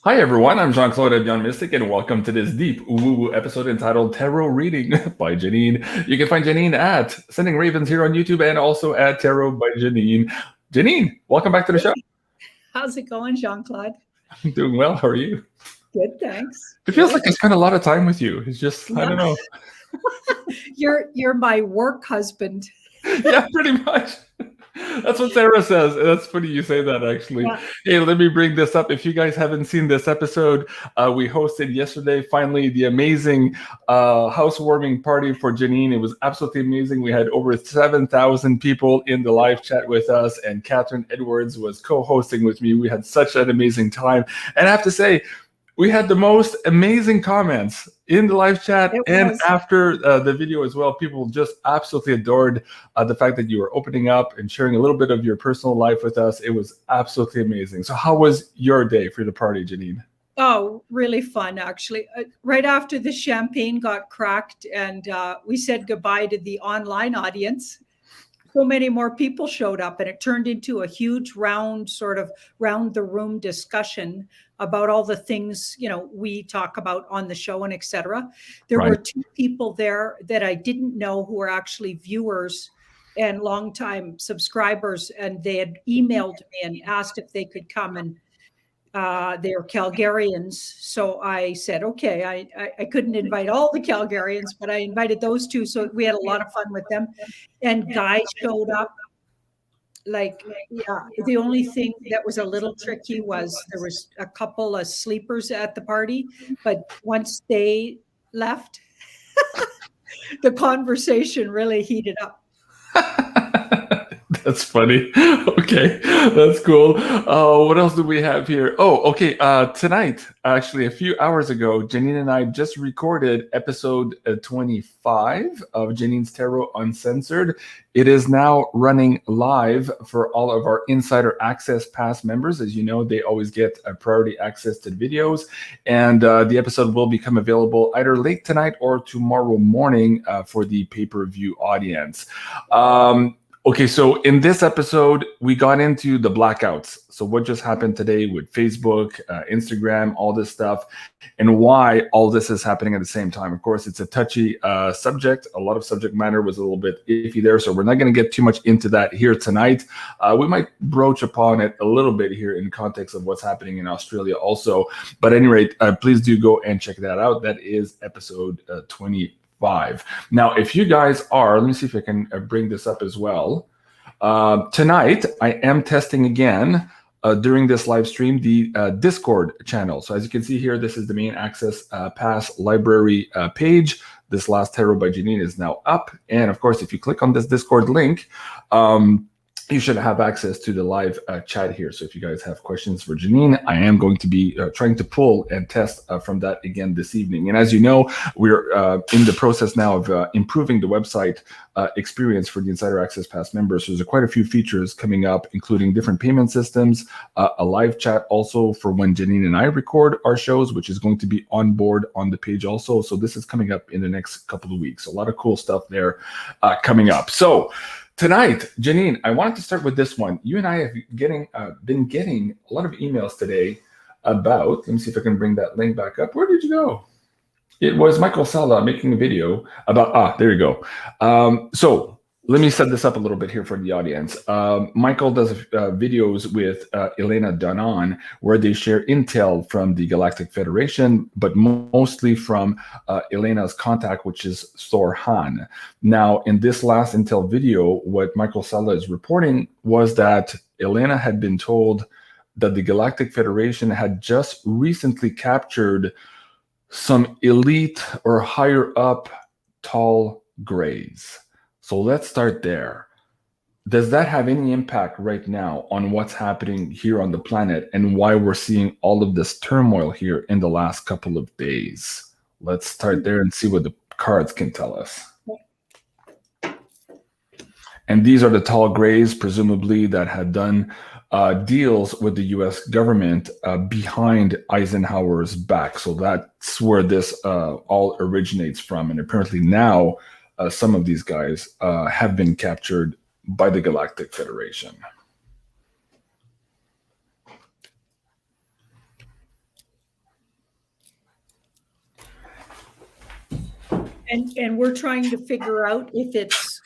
Hi everyone, I'm Jean-Claude BeyondMystic, and welcome to this deep woo-woo episode entitled Tarot Reading by Janine. You can find Janine at Sending Ravens here on YouTube and also at Tarot by Janine. Janine, welcome back to the show. How's it going, Jean-Claude? I'm doing well. How are you? Good, thanks. It feels like I spent a lot of time with you. It's just, I don't know. You're my work husband. Yeah, pretty much. That's what Sarah says. That's funny you say that, actually. Yeah. Hey, let me bring this up. If you guys haven't seen this episode, we hosted yesterday, finally, the amazing housewarming party for Janine. It was absolutely amazing. We had over 7,000 people in the live chat with us, and Catherine Edwards was co-hosting with me. We had such an amazing time. And I have to say, we had the most amazing comments in the live chat and after the video as well. People just absolutely adored the fact that you were opening up and sharing a little bit of your personal life with us. It was absolutely amazing. So how was your day for the party, Janine? Oh, really fun, actually. Right after the champagne got cracked and we said goodbye to the online audience, so many more people showed up, and it turned into a huge round the room discussion about all the things, we talk about on the show and etc. There were two people there that I didn't know who were actually viewers and longtime subscribers, and they had emailed me and asked if they could come, and they're Calgarians. So I said, okay, I couldn't invite all the Calgarians, but I invited those two. So we had a lot of fun with them. And guys showed up. The only thing that was a little tricky was there was a couple of sleepers at the party, but once they left, the conversation really heated up. That's funny. Okay, that's cool. What else do we have here? Oh, okay. Tonight, actually, a few hours ago, Janine and I just recorded episode 25 of Janine's Tarot Uncensored. It is now running live for all of our Insider Access Pass members. As you know, they always get priority access to videos, and the episode will become available either late tonight or tomorrow morning for the pay-per-view audience. Okay, so in this episode, we got into the blackouts. So what just happened today with Facebook, Instagram, all this stuff, and why all this is happening at the same time. Of course, it's a touchy subject. A lot of subject matter was a little bit iffy there, so we're not going to get too much into that here tonight. We might broach upon it a little bit here in context of what's happening in Australia also. But at any rate, please do go and check that out. That is episode 25. Now, if you guys are, let me see if I can bring this up as well. Tonight, I am testing again during this live stream the Discord channel. So as you can see here, this is the main Access Pass library page. This last Tarot by Janine is now up. And of course, if you click on this Discord link, you should have access to the live chat here. So if you guys have questions for Janine, I am going to be trying to pull and test from that again this evening. And as you know, we're in the process now of improving the website experience for the Insider Access Pass members. So there's quite a few features coming up, including different payment systems, a live chat also for when Janine and I record our shows, which is going to be on board on the page also. So this is coming up in the next couple of weeks. A lot of cool stuff there coming up. So tonight, Janine, I wanted to start with this one. You and I have been getting a lot of emails today about, let me see if I can bring that link back up. Where did you go? It was Michael Sala making a video about, there you go. So let me set this up a little bit here for the audience. Michael does videos with Elena Danan where they share intel from the Galactic Federation, but mostly from Elena's contact, which is Thor Han. Now, in this last intel video, what Michael Sala is reporting was that Elena had been told that the Galactic Federation had just recently captured some elite or higher up tall grays. So let's start there. Does that have any impact right now on what's happening here on the planet and why we're seeing all of this turmoil here in the last couple of days? Let's start there and see what the cards can tell us. And these are the tall grays, presumably, that had done deals with the U.S. government behind Eisenhower's back. So that's where this all originates from. And apparently now some of these guys have been captured by the Galactic Federation. And we're trying to figure out if it's.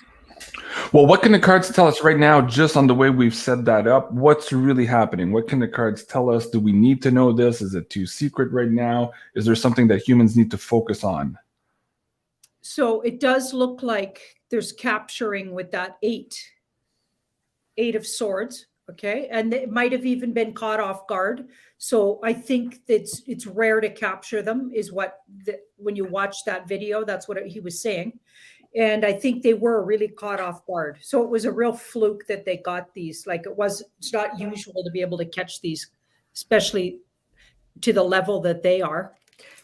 Well, what can the cards tell us right now, just on the way we've set that up? What's really happening? What can the cards tell us? Do we need to know this? Is it too secret right now? Is there something that humans need to focus on? So it does look like there's capturing with that eight of swords. Okay. And it might have even been caught off guard. So I think it's rare to capture them, is what when you watch that video, that's what he was saying. And I think they were really caught off guard. So it was a real fluke that they got these. Like it's not usual to be able to catch these, especially to the level that they are.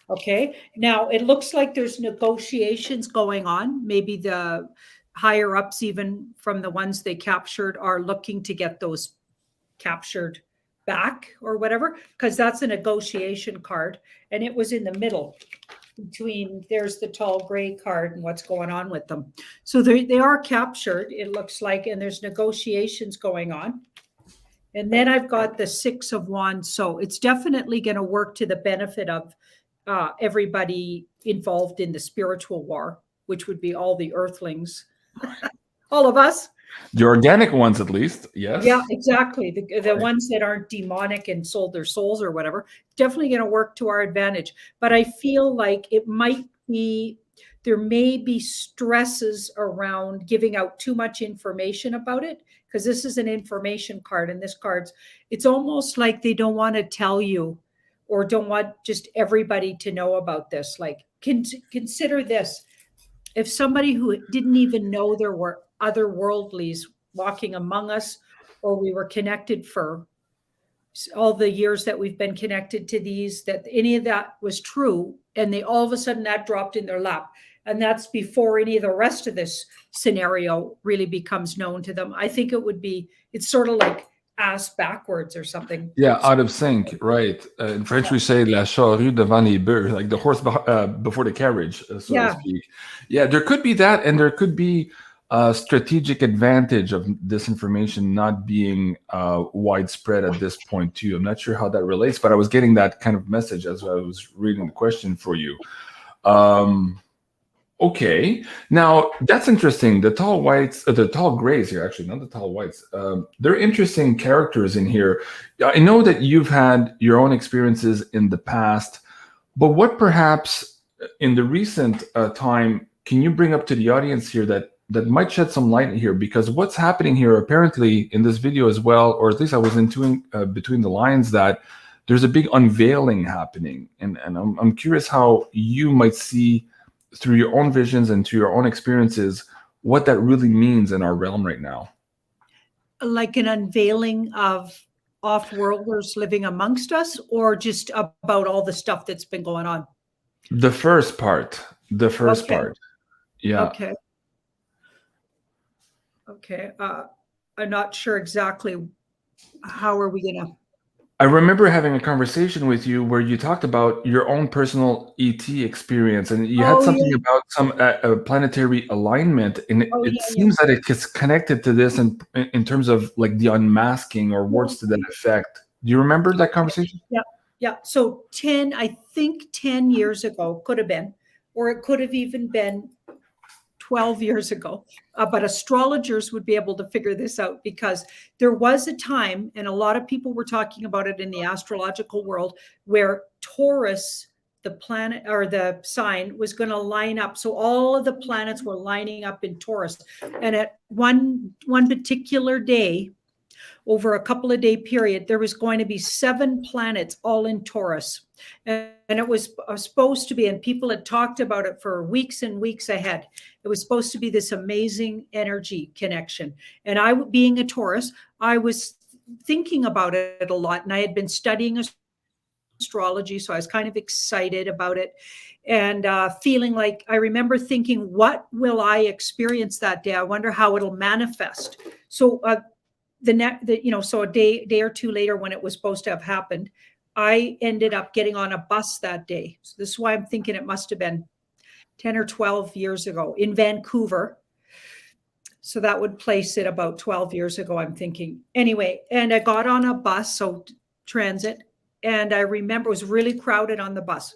Okay. Now it looks like there's negotiations going on. Maybe the higher ups, even from the ones they captured, are looking to get those captured back or whatever, because that's a negotiation card. And it was in the middle between, there's the tall gray card and what's going on with them. So they are captured, it looks like, and there's negotiations going on. And then I've got the 6 of Wands. So it's definitely going to work to the benefit of everybody involved in the spiritual war, which would be all the earthlings, all of us. The organic ones, at least. Yes. Yeah, exactly. The ones that aren't demonic and sold their souls or whatever, definitely going to work to our advantage. But I feel like it might be, there may be stresses around giving out too much information about it, because this is an information card, and this card's, it's almost like they don't want to tell you, or don't want just everybody to know about this. Like, consider this. If somebody who didn't even know there were other worldlies walking among us, or we were connected for all the years that we've been connected to these, that any of that was true, and they all of a sudden that dropped in their lap, and that's before any of the rest of this scenario really becomes known to them, I think it would be, it's sort of like ass backwards or something. Yeah, out of sync, right? In French, we say la charrue devant les bœufs, like the horse before the carriage, so to speak. Yeah, there could be that, and there could be a strategic advantage of this information not being widespread at this point too. I'm not sure how that relates, but I was getting that kind of message as I was reading the question for you. Okay, now that's interesting. The tall whites, the tall grays here, actually, not the tall whites. They're interesting characters in here. I know that you've had your own experiences in the past, but what perhaps in the recent time can you bring up to the audience here that might shed some light here? Because what's happening here apparently in this video as well, or at least I was intuiting between the lines, that there's a big unveiling happening, and I'm curious how you might see through your own visions and to your own experiences what that really means in our realm right now. Like an unveiling of off-worlders living amongst us, or just about all the stuff that's been going on? The first part. Yeah. Okay. I'm not sure exactly how are we going to. I remember having a conversation with you where you talked about your own personal ET experience, and you had something about some planetary alignment, and it seems that it gets connected to this in terms of like the unmasking or words to that effect. Do you remember that conversation? Yeah. So I think 10 years ago could have been, or it could have even been 12 years ago, but astrologers would be able to figure this out, because there was a time, and a lot of people were talking about it in the astrological world, where Taurus, the planet or the sign, was going to line up. So all of the planets were lining up in Taurus. And at one particular day, over a couple of day period, there was going to be 7 planets all in Taurus. And it was supposed to be, and people had talked about it for weeks and weeks ahead. It was supposed to be this amazing energy connection. And I, being a Taurus, I was thinking about it a lot, and I had been studying astrology, so I was kind of excited about it, and feeling like, I remember thinking, what will I experience that day? I wonder how it'll manifest. So so a day or two later, when it was supposed to have happened, I ended up getting on a bus that day. So this is why I'm thinking it must have been 10 or 12 years ago in Vancouver. So that would place it about 12 years ago, I'm thinking. Anyway, and I got on a bus, so transit, and I remember it was really crowded on the bus.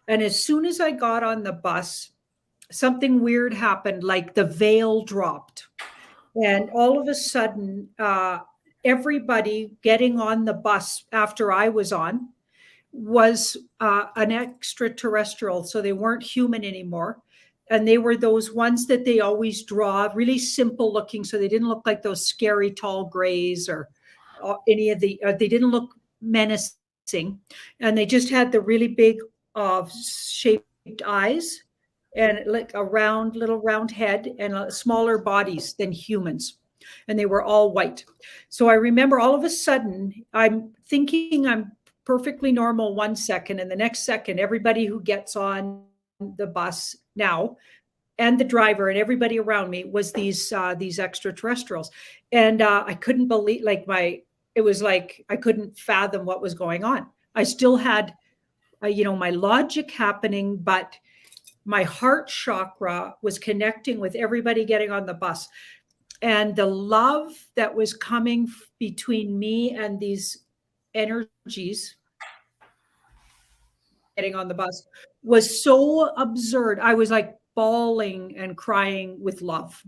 And as soon as I got on the bus, something weird happened, like the veil dropped. And all of a sudden, everybody getting on the bus after I was on was an extraterrestrial. So they weren't human anymore. And they were those ones that they always draw, really simple looking. So they didn't look like those scary tall grays or any of the, they didn't look menacing. And they just had the really big shaped eyes and like a round, little round head and smaller bodies than humans. And they were all white. So I remember all of a sudden, I'm thinking I'm perfectly normal 1 second, and the next second, everybody who gets on the bus now and the driver and everybody around me was these extraterrestrials. And I couldn't believe, like, it was like I couldn't fathom what was going on. I still had my logic happening, but my heart chakra was connecting with everybody getting on the bus. And the love that was coming between me and these energies getting on the bus was so absurd. I was like bawling and crying with love.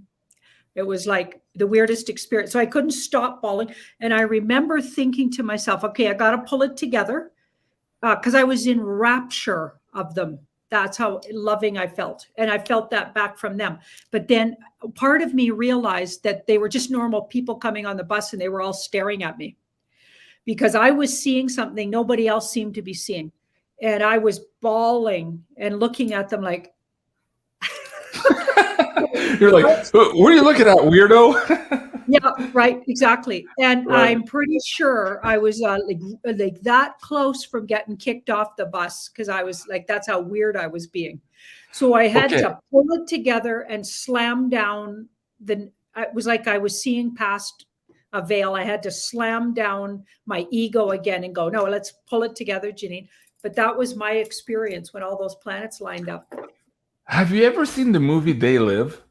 It was like the weirdest experience. So I couldn't stop bawling. And I remember thinking to myself, okay, I got to pull it together, because I was in rapture of them. That's how loving I felt. And I felt that back from them. But then part of me realized that they were just normal people coming on the bus, and they were all staring at me because I was seeing something nobody else seemed to be seeing. And I was bawling and looking at them like, you're like, what are you looking at, weirdo? yeah, right, exactly. And Right. I'm pretty sure I was like that close from getting kicked off the bus, because I was like, that's how weird I was being. So I had Okay. to pull it together and slam down it was like I was seeing past a veil. I had to slam down my ego again and go, no, let's pull it together, Janine. But that was my experience when all those planets lined up. Have you ever seen the movie They Live?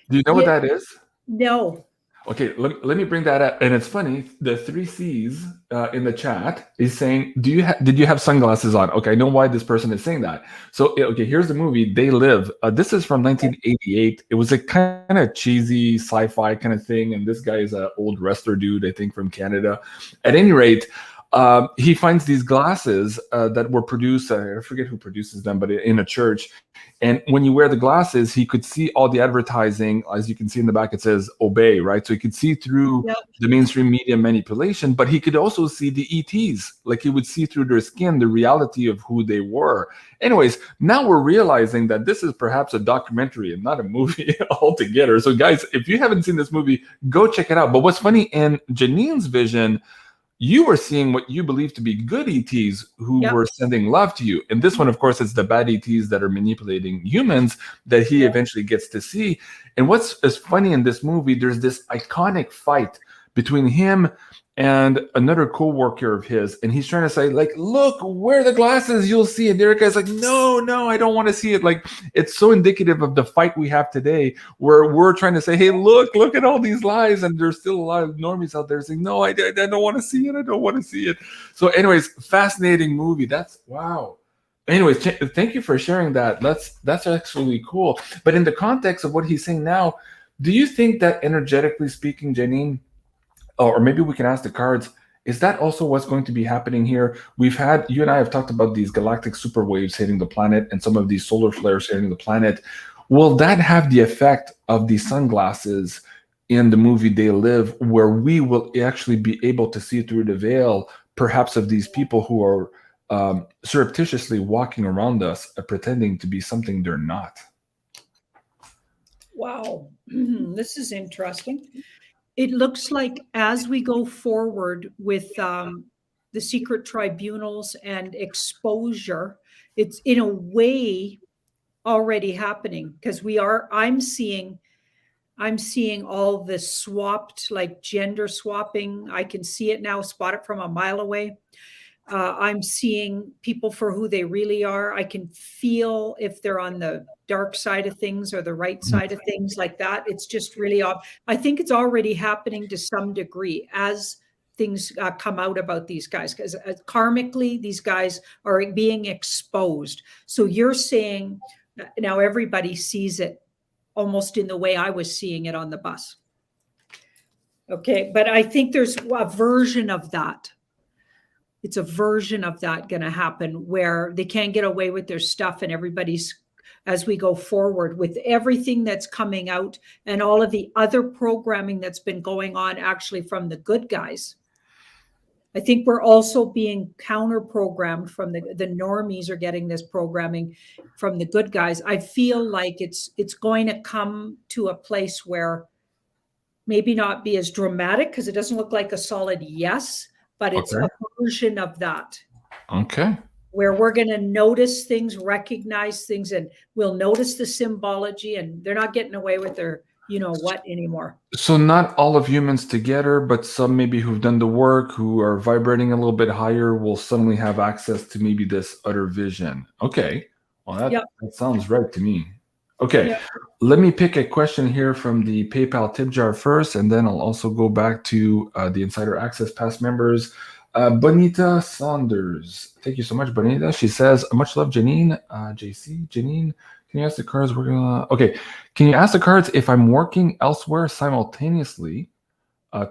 Do you know what Yeah, that is? no. Okay, let me bring that up. And it's funny, the 3 C's in the chat is saying, did you have sunglasses on? Okay, I know why this person is saying that. So, okay, here's the movie, They Live. This is from 1988. It was a kind of cheesy sci-fi kind of thing. And this guy is an old wrestler dude, I think, from Canada. At any rate, he finds these glasses that were produced, I forget who produces them, but in a church. And when you wear the glasses, he could see all the advertising. As you can see in the back, it says obey, right? So he could see through the mainstream media manipulation, but he could also see the ETs. Like he would see through their skin the reality of who they were. Anyways, now we're realizing that this is perhaps a documentary and not a movie altogether. So guys, if you haven't seen this movie, go check it out. But what's funny, in Janine's vision, you were seeing what you believe to be good ETs who were sending love to you. And this one, of course, is the bad ETs that are manipulating humans that he eventually gets to see. And what's as funny in this movie, there's this iconic fight between him and another co-worker of his. And he's trying to say, like, look, wear the glasses, you'll see it. The other guy's like, no, I don't want to see it. Like, it's so indicative of the fight we have today, where we're trying to say, hey, look at all these lies. And there's still a lot of normies out there saying, no, I don't want to see it. I don't want to see it. So anyways, fascinating movie. That's wow. Anyways, thank you for sharing that. That's actually cool. But in the context of what he's saying now, do you think that energetically speaking, Janine, or maybe we can ask the cards, is that also what's going to be happening here? You and I have talked about these galactic super waves hitting the planet and some of these solar flares hitting the planet. Will that have the effect of the sunglasses in the movie They Live, where we will actually be able to see through the veil, perhaps of these people who are surreptitiously walking around us, pretending to be something they're not? Wow, this is interesting. It looks like as we go forward with the secret tribunals and exposure, it's in a way already happening, because I'm seeing all this swapped, like gender swapping. I can see it now, spot it from a mile away. I'm seeing people for who they really are. I can feel if they're on the dark side of things or the right side of things, like that. It's just really odd. I think it's already happening to some degree as things come out about these guys, because karmically, these guys are being exposed. So you're saying Now everybody sees it almost in the way I was seeing it on the bus. Okay, but I think there's a version of that. It's a version of that going to happen where they can't get away with their stuff, and everybody's, as we go forward with everything that's coming out and all of the other programming that's been going on actually from the good guys. I think we're also being counter-programmed from the normies are getting this programming from the good guys. I feel like it's going to come to a place where maybe not be as dramatic, because it doesn't look like a solid yes, but it's a version of that. Okay. Where we're going to notice things, recognize things, and we'll notice the symbology, and they're not getting away with their you know what anymore. So not all of humans together, but some maybe who've done the work, who are vibrating a little bit higher, will suddenly have access to maybe this other vision. Okay. Well, that sounds right to me. Okay. Let me pick a question here from the PayPal tip jar first, and then I'll also go back to the Insider Access past members. Bonita Saunders. Thank you so much, Bonita. She says, much love, Janine. JC, Janine, can you ask the cards? We're gonna... Okay. Can you ask the cards if I'm working elsewhere simultaneously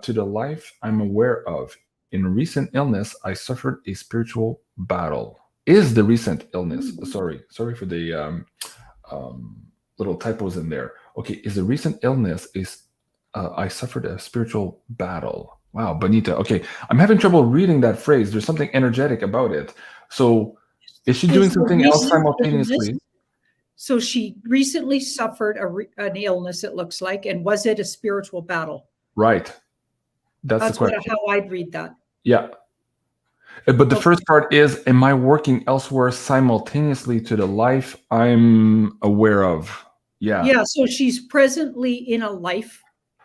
to the life I'm aware of? In recent illness, I suffered a spiritual battle. Is the recent illness... Sorry for the little typos in there. Okay. Is the recent illness is I suffered a spiritual battle. Wow, Bonita. Okay, I'm having trouble reading that phrase. There's something energetic about it. So is she doing something else simultaneously? So she recently suffered an illness, it looks like, and was it a spiritual battle? Right. That's the question. How I'd read that. Yeah. But the first part is, am I working elsewhere simultaneously to the life I'm aware of? Yeah. Yeah, so she's presently in a life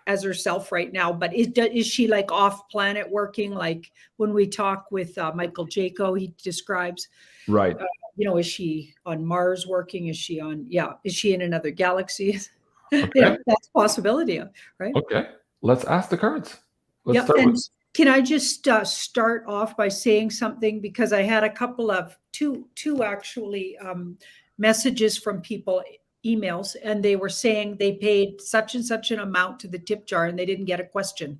as herself right now, but is she like off planet working? Like when we talk with Michael Jaco, he describes, right. Is she on Mars working? Is she in another galaxy? Okay. That's a possibility, right? Okay, let's ask the cards. Can I just start off by saying something, because I had a couple of two actually messages from people, emails, and they were saying they paid such and such an amount to the tip jar and they didn't get a question.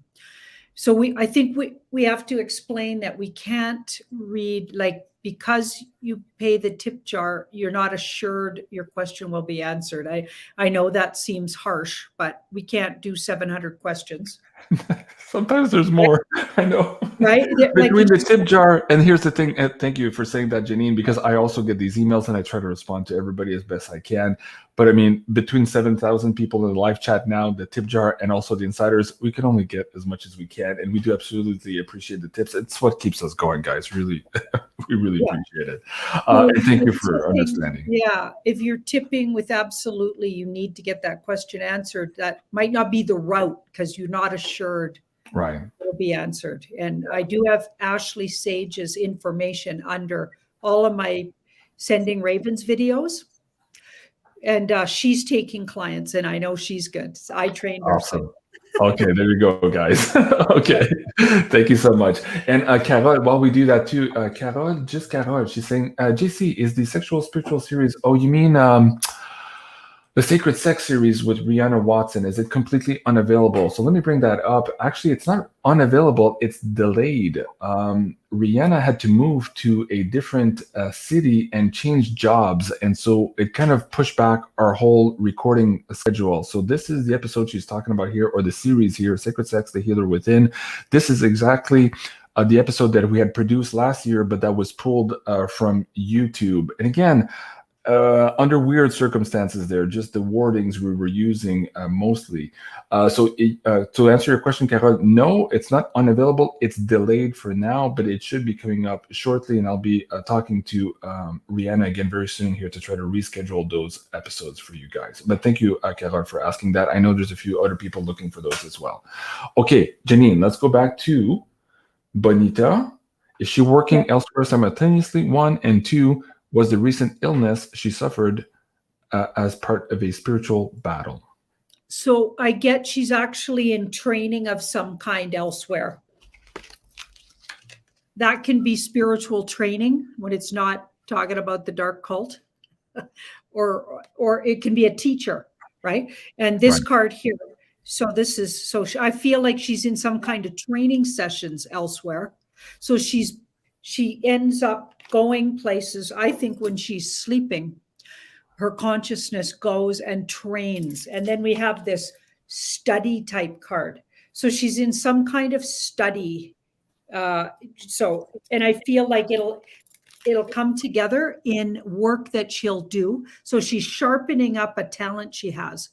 So I think we have to explain that we can't read, like, because you pay the tip jar, you're not assured your question will be answered. I know that seems harsh, but we can't do 700 questions. Sometimes there's more. I know. Right? Between the tip jar, and here's the thing, thank you for saying that, Janine, because I also get these emails and I try to respond to everybody as best I can. But I mean, between 7,000 people in the live chat now, the tip jar, and also the insiders, we can only get as much as we can. And we do absolutely appreciate the tips. It's what keeps us going, guys. Really, we really appreciate it. And thank you for understanding. Yeah. If you're tipping with absolutely, you need to get that question answered. That might not be the route because you're not assured. Right. It'll be answered. And I do have Ashley Sage's information under all of my Sending Ravens videos. And she's taking clients, and I know she's good. So I trained her. Awesome. Okay, there you go, guys. Okay, thank you so much. And Carol, while we do that too, Carol, she's saying, JC, is the Sexual Spiritual series, oh, you mean the Sacred Sex series with Rihanna Watson, is it completely unavailable? So let me bring that up. Actually, it's not unavailable, it's delayed. Rihanna had to move to a different city and change jobs. And so it kind of pushed back our whole recording schedule. So this is the episode she's talking about here, or the series here, Sacred Sex, The Healer Within. This is exactly the episode that we had produced last year, but that was pulled from YouTube. And again, under weird circumstances there, just the wordings we were using mostly. So to answer your question, Carol, no, it's not unavailable. It's delayed for now, but it should be coming up shortly. And I'll be talking to Rihanna again very soon here to try to reschedule those episodes for you guys. But thank you, Carol, for asking that. I know there's a few other people looking for those as well. Okay, Janine, let's go back to Bonita. Is she working elsewhere simultaneously? 1, and 2, was the recent illness she suffered as part of a spiritual battle? So I get she's actually in training of some kind elsewhere. That can be spiritual training when it's not talking about the dark cult. or it can be a teacher, right? And this Right. card here, so this is, so I feel like she's in some kind of training sessions elsewhere. So she ends up going places. I think when she's sleeping, her consciousness goes and trains. And then we have this study type card. So she's in some kind of study. And I feel like it'll come together in work that she'll do. So she's sharpening up a talent she has.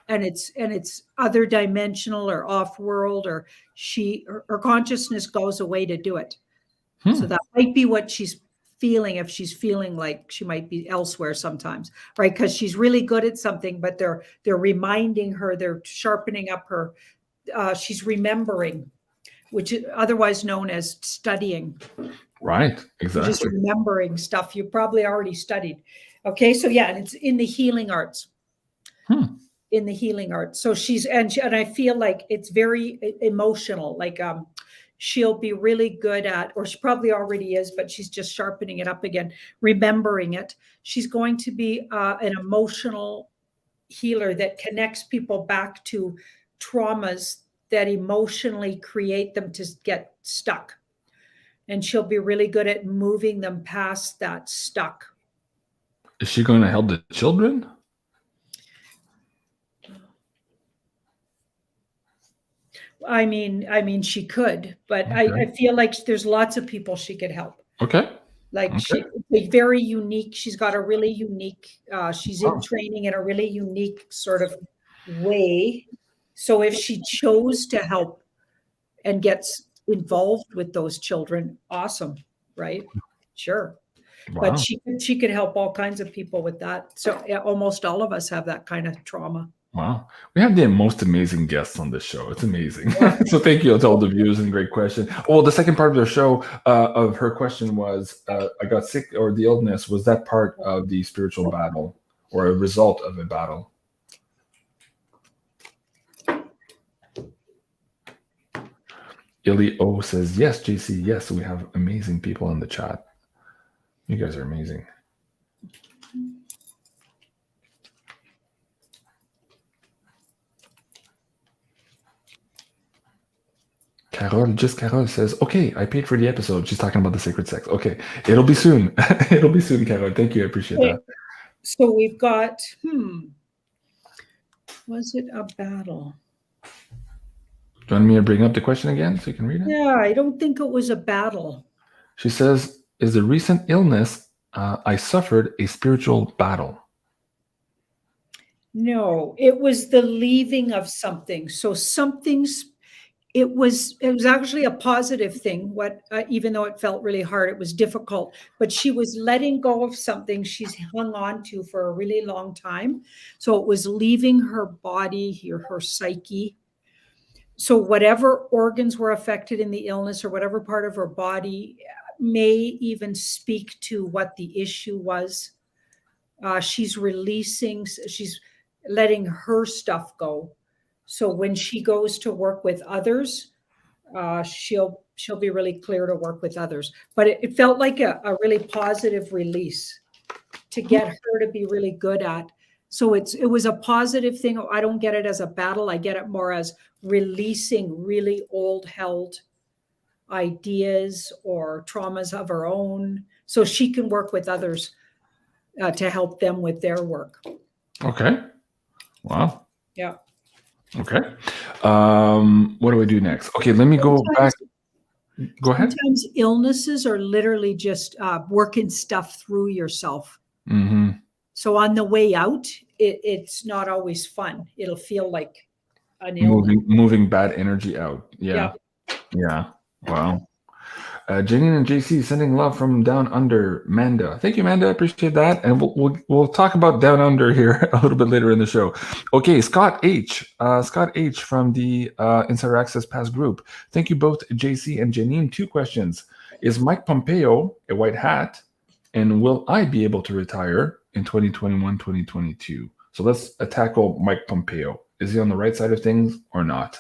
And it's other dimensional or off world, or her consciousness goes away to do it. So that might be what she's feeling, if she's feeling like she might be elsewhere sometimes, right? Because she's really good at something, but they're reminding her, they're sharpening up her, she's remembering, which is otherwise known as studying. Right, exactly. You're just remembering stuff you probably already studied. Okay, so yeah, and it's in the healing arts. In the healing arts. So and I feel like it's very emotional, like she'll be really good at, or she probably already is, but she's just sharpening it up again, remembering it. She's going to be an emotional healer that connects people back to traumas that emotionally create them to get stuck. And she'll be really good at moving them past that stuck. Is she going to help the children? I mean, she could, but I feel like there's lots of people she could help. Okay. Like she's very unique. She's got a really unique, she's in training in a really unique sort of way. So if she chose to help and gets involved with those children, awesome, right? Sure. Wow. But she could help all kinds of people with that. So almost all of us have that kind of trauma. Wow. We have the most amazing guests on this show. It's amazing. So thank you to all the viewers, and great question. Well, the second part of the show of her question was, I got sick, or the illness, was that part of the spiritual battle or a result of a battle? Illy O says, yes, JC, yes, we have amazing people in the chat. You guys are amazing. Carol says, okay, I paid for the episode. She's talking about the sacred sex. Okay, it'll be soon. It'll be soon, Carol. Thank you. I appreciate that. So we've got, was it a battle? Do you want me to bring up the question again so you can read it? Yeah, I don't think it was a battle. She says, is the recent illness I suffered a spiritual battle? No, it was the leaving of something. So it was actually a positive thing. Even though it felt really hard, it was difficult, but she was letting go of something she's hung on to for a really long time. So it was leaving her body, her psyche. So whatever organs were affected in the illness, or whatever part of her body may even speak to what the issue was. She's releasing, she's letting her stuff go. So when she goes to work with others, she'll be really clear to work with others. But it felt like a really positive release to get her to be really good at. So it was a positive thing. I don't get it as a battle. I get it more as releasing really old held ideas or traumas of her own, so she can work with others to help them with their work. Okay. Wow. Yeah. Okay. What do we do next? Okay, let me go back. Go ahead. Sometimes illnesses are literally just working stuff through yourself. Mm-hmm. So on the way out, it's not always fun. It'll feel like an illness. Moving bad energy out. Yeah. Wow. Janine and JC sending love from down under. Manda, thank you, Manda. Appreciate that. And we'll talk about down under here a little bit later in the show. Okay, Scott H from the Insider Access Pass group. Thank you both, JC and Janine. 2 questions: is Mike Pompeo a white hat, and will I be able to retire in 2021, 2022? So let's tackle Mike Pompeo. Is he on the right side of things or not?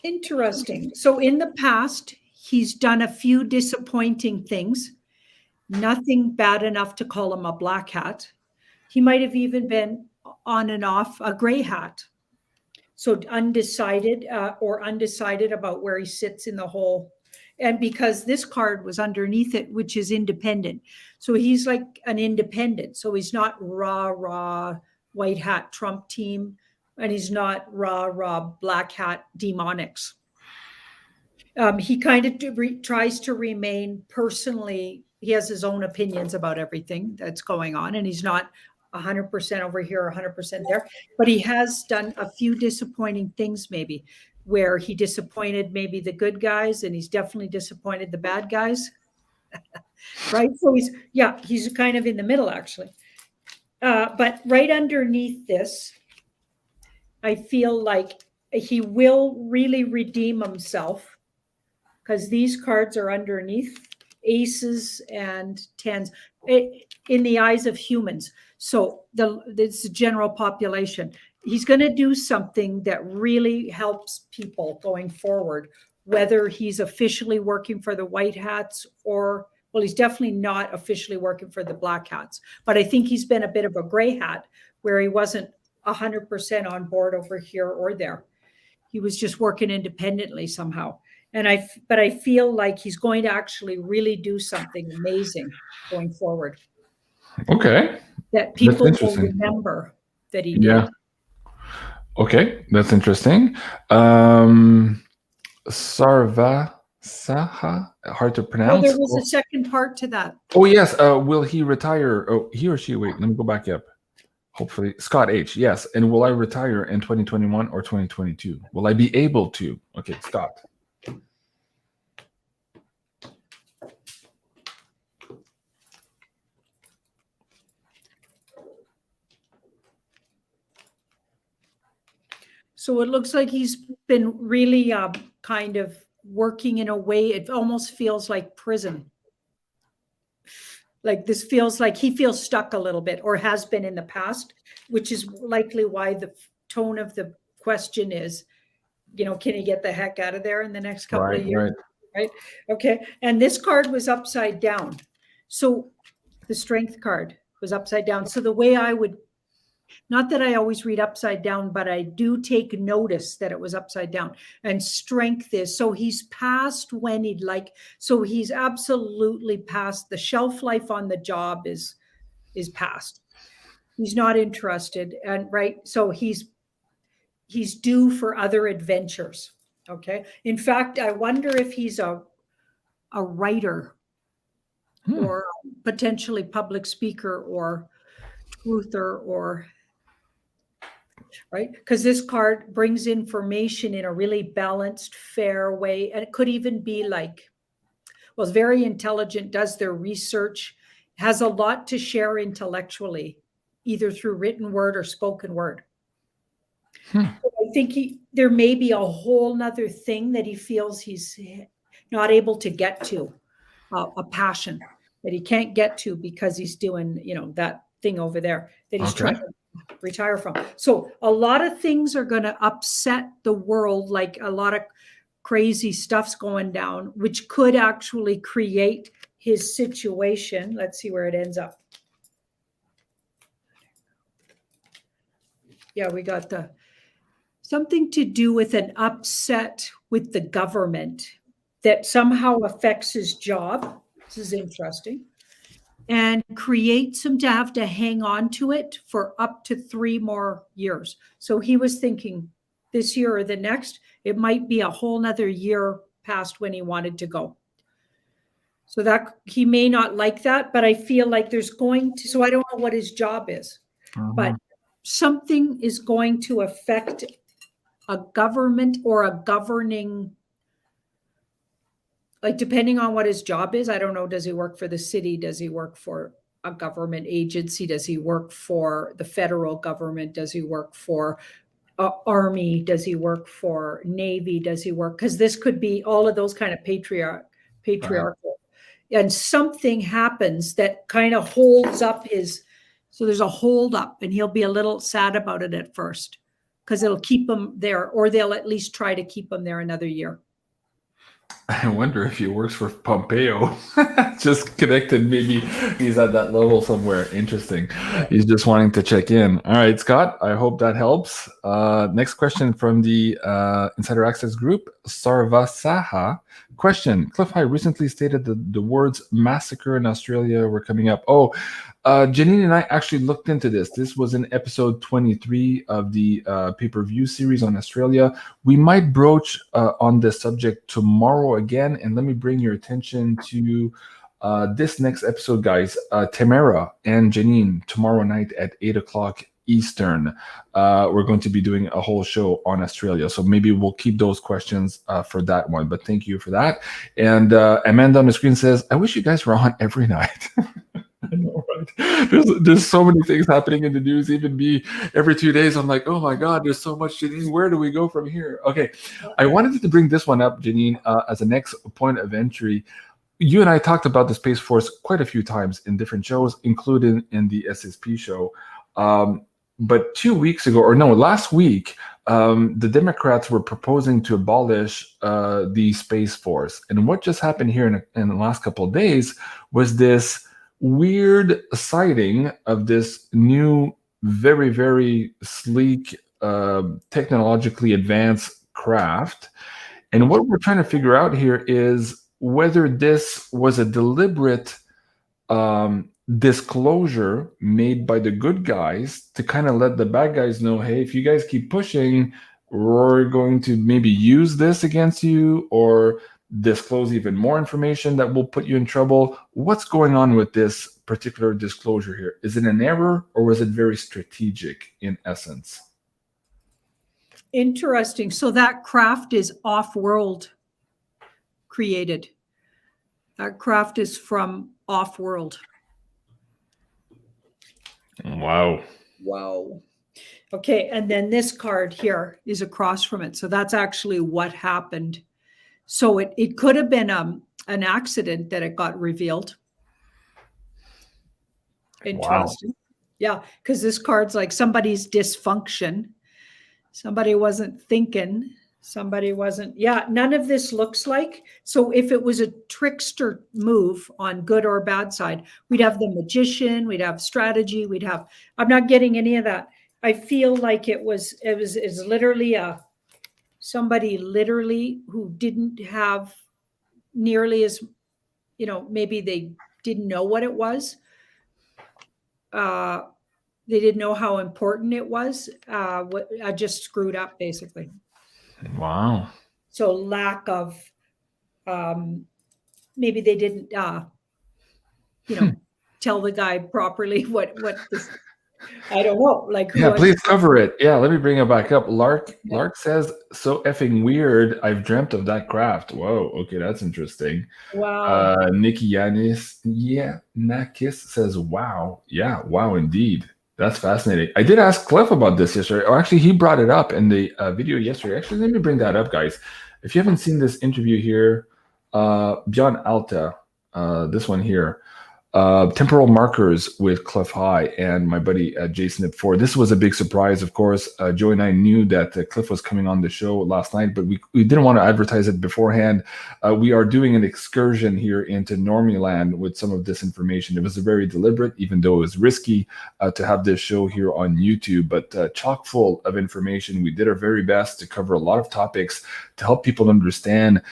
Interesting. So in the past, he's done a few disappointing things. Nothing bad enough to call him a black hat. He might have even been on and off a gray hat. So undecided or undecided about where he sits in the whole. And because this card was underneath it, which is independent. So he's like an independent. So he's not rah, white hat Trump team. And he's not rah, black hat demonics. He kind of tries to remain personally. He has his own opinions about everything that's going on. And he's not 100% over here, 100% there. But he has done a few disappointing things, maybe, where he disappointed maybe the good guys, and he's definitely disappointed the bad guys. Right? So he's kind of in the middle, actually. But right underneath this, I feel like he will really redeem himself, because these cards are underneath, aces and tens, in the eyes of humans. So it's the general population. He's going to do something that really helps people going forward, whether he's officially working for the white hats or, well, he's definitely not officially working for the black hats. But I think he's been a bit of a gray hat where he wasn't 100% on board over here or there. He was just working independently somehow. But I feel like he's going to actually really do something amazing going forward. Okay. That people will remember that he did. Yeah. Okay, that's interesting. Sarva Saha, hard to pronounce. Oh, there was a second part to that. Oh, yes. Will he retire? Oh, he or she. Wait, let me go back up. Hopefully, Scott H. Yes. And will I retire in 2021 or 2022? Will I be able to? Okay, Scott. So it looks like he's been really kind of working in a way, it almost feels like prison. Like this feels like he feels stuck a little bit, or has been in the past, which is likely why the tone of the question is, can he get the heck out of there in the next couple of years? Right. Okay. And this card was upside down. So the strength card was upside down. So the way I would, not that I always read upside down, but I do take notice that it was upside down. And strength is, so he's past when he'd like, so he's absolutely past. The shelf life on the job is past. He's not interested. And right. So he's due for other adventures. Okay. In fact, I wonder if he's a writer or potentially public speaker or truther, or right, because this card brings information in a really balanced, fair way. And it could even be like, well, it's very intelligent, does their research, has a lot to share intellectually, either through written word or spoken word. So I think there may be a whole nother thing that he feels he's not able to get to, a passion that he can't get to because he's doing, that thing over there that he's trying to retire from. So a lot of things are going to upset the world, like a lot of crazy stuff's going down, which could actually create his situation. Let's see where it ends up. Yeah, we got something to do with an upset with the government that somehow affects his job. This is interesting. And creates him to have to hang on to it for up to 3 more years. So he was thinking this year or the next, it might be a whole nother year past when he wanted to go. So that he may not like that, but I feel like there's going to, so I don't know what his job is, but something is going to affect a government or a governing, like depending on what his job is. I don't know. Does he work for the city? Does he work for a government agency? Does he work for the federal government? Does he work for army? Does he work for Navy? Does he work? Because this could be all of those kind of patriarchal. And something happens that kind of holds up his, so there's a hold up, and he'll be a little sad about it at first because it'll keep them there, or they'll at least try to keep them there another year. I wonder if he works for Pompeo. Just connected. Maybe he's at that level somewhere. Interesting. He's just wanting to check in. All right, Scott, I hope that helps. Next question from the Insider Access group, Sarvasaha. Question. Cliff High recently stated that the words massacre in Australia were coming up. Oh, Janine and I actually looked into this. This was in episode 23 of the pay-per-view series on Australia. We might broach on this subject tomorrow again, and let me bring your attention to this next episode, guys. Tamara and Janine, tomorrow night at 8 o'clock Eastern. We're going to be doing a whole show on Australia, so maybe we'll keep those questions for that one, but thank you for that. And Amanda on the screen says, I wish you guys were on every night. I know, right? There's so many things happening in the news. Even me, every 2 days, I'm like, oh my God, there's so much, Janine. Where do we go from here? Okay, I wanted to bring this one up, Janine, as a next point of entry. You and I talked about the Space Force quite a few times in different shows, including in the SSP show. But 2 weeks ago, or no, last week, the Democrats were proposing to abolish the Space Force. And what just happened here in the last couple of days was this weird sighting of this new, very, very sleek, technologically advanced craft. And what we're trying to figure out here is whether this was a deliberate disclosure made by the good guys to kind of let the bad guys know, hey, if you guys keep pushing, we're going to maybe use this against you or disclose even more information that will put you in trouble. What's going on with this particular disclosure here? Is it an error or was it very strategic in essence? Interesting. So that craft is off-world created. That craft is from off-world. Wow. Wow. Okay, and then this card here is across from it. So that's actually what happened. So it could have been an accident that it got revealed. Interesting. Wow. Yeah, because this card's like somebody's dysfunction. Somebody wasn't thinking. Somebody wasn't. Yeah, none of this looks like. So if it was a trickster move on good or bad side, we'd have the magician, we'd have strategy, we'd have. I'm not getting any of that. I feel like it was literally somebody literally who didn't have nearly as, maybe they didn't know what it was. They didn't know how important it was. I just screwed up, basically. Wow. So lack of, maybe they didn't, tell the guy properly what this, I don't know. Like, yeah, please cover it. Yeah, let me bring it back up. Lark says, so effing weird. I've dreamt of that craft. Whoa. Okay, that's interesting. Wow. Nikki Nakis says, wow. Yeah, wow, indeed. That's fascinating. I did ask Cliff about this yesterday. Or actually, he brought it up in the video yesterday. Actually, let me bring that up, guys. If you haven't seen this interview here, Beyond Alta, this one here, temporal markers with Cliff High and my buddy Jason Ipfor. This was a big surprise, of course. Joe and I knew that Cliff was coming on the show last night, but we didn't want to advertise it beforehand. We are doing an excursion here into Normie Land with some of this information. It was very deliberate, even though it was risky to have this show here on YouTube, but chock full of information. We did our very best to cover a lot of topics to help people understand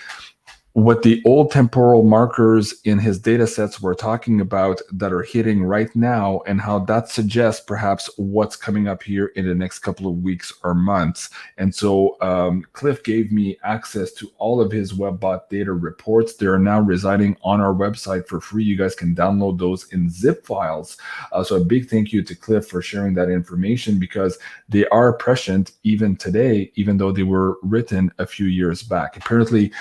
what the old temporal markers in his data sets were talking about that are hitting right now, and how that suggests perhaps what's coming up here in the next couple of weeks or months. And so Cliff gave me access to all of his WebBot data reports. They are now residing on our website for free. You guys can download those in zip files. So a big thank you to Cliff for sharing that information, because they are prescient even today, even though they were written a few years back. Apparently,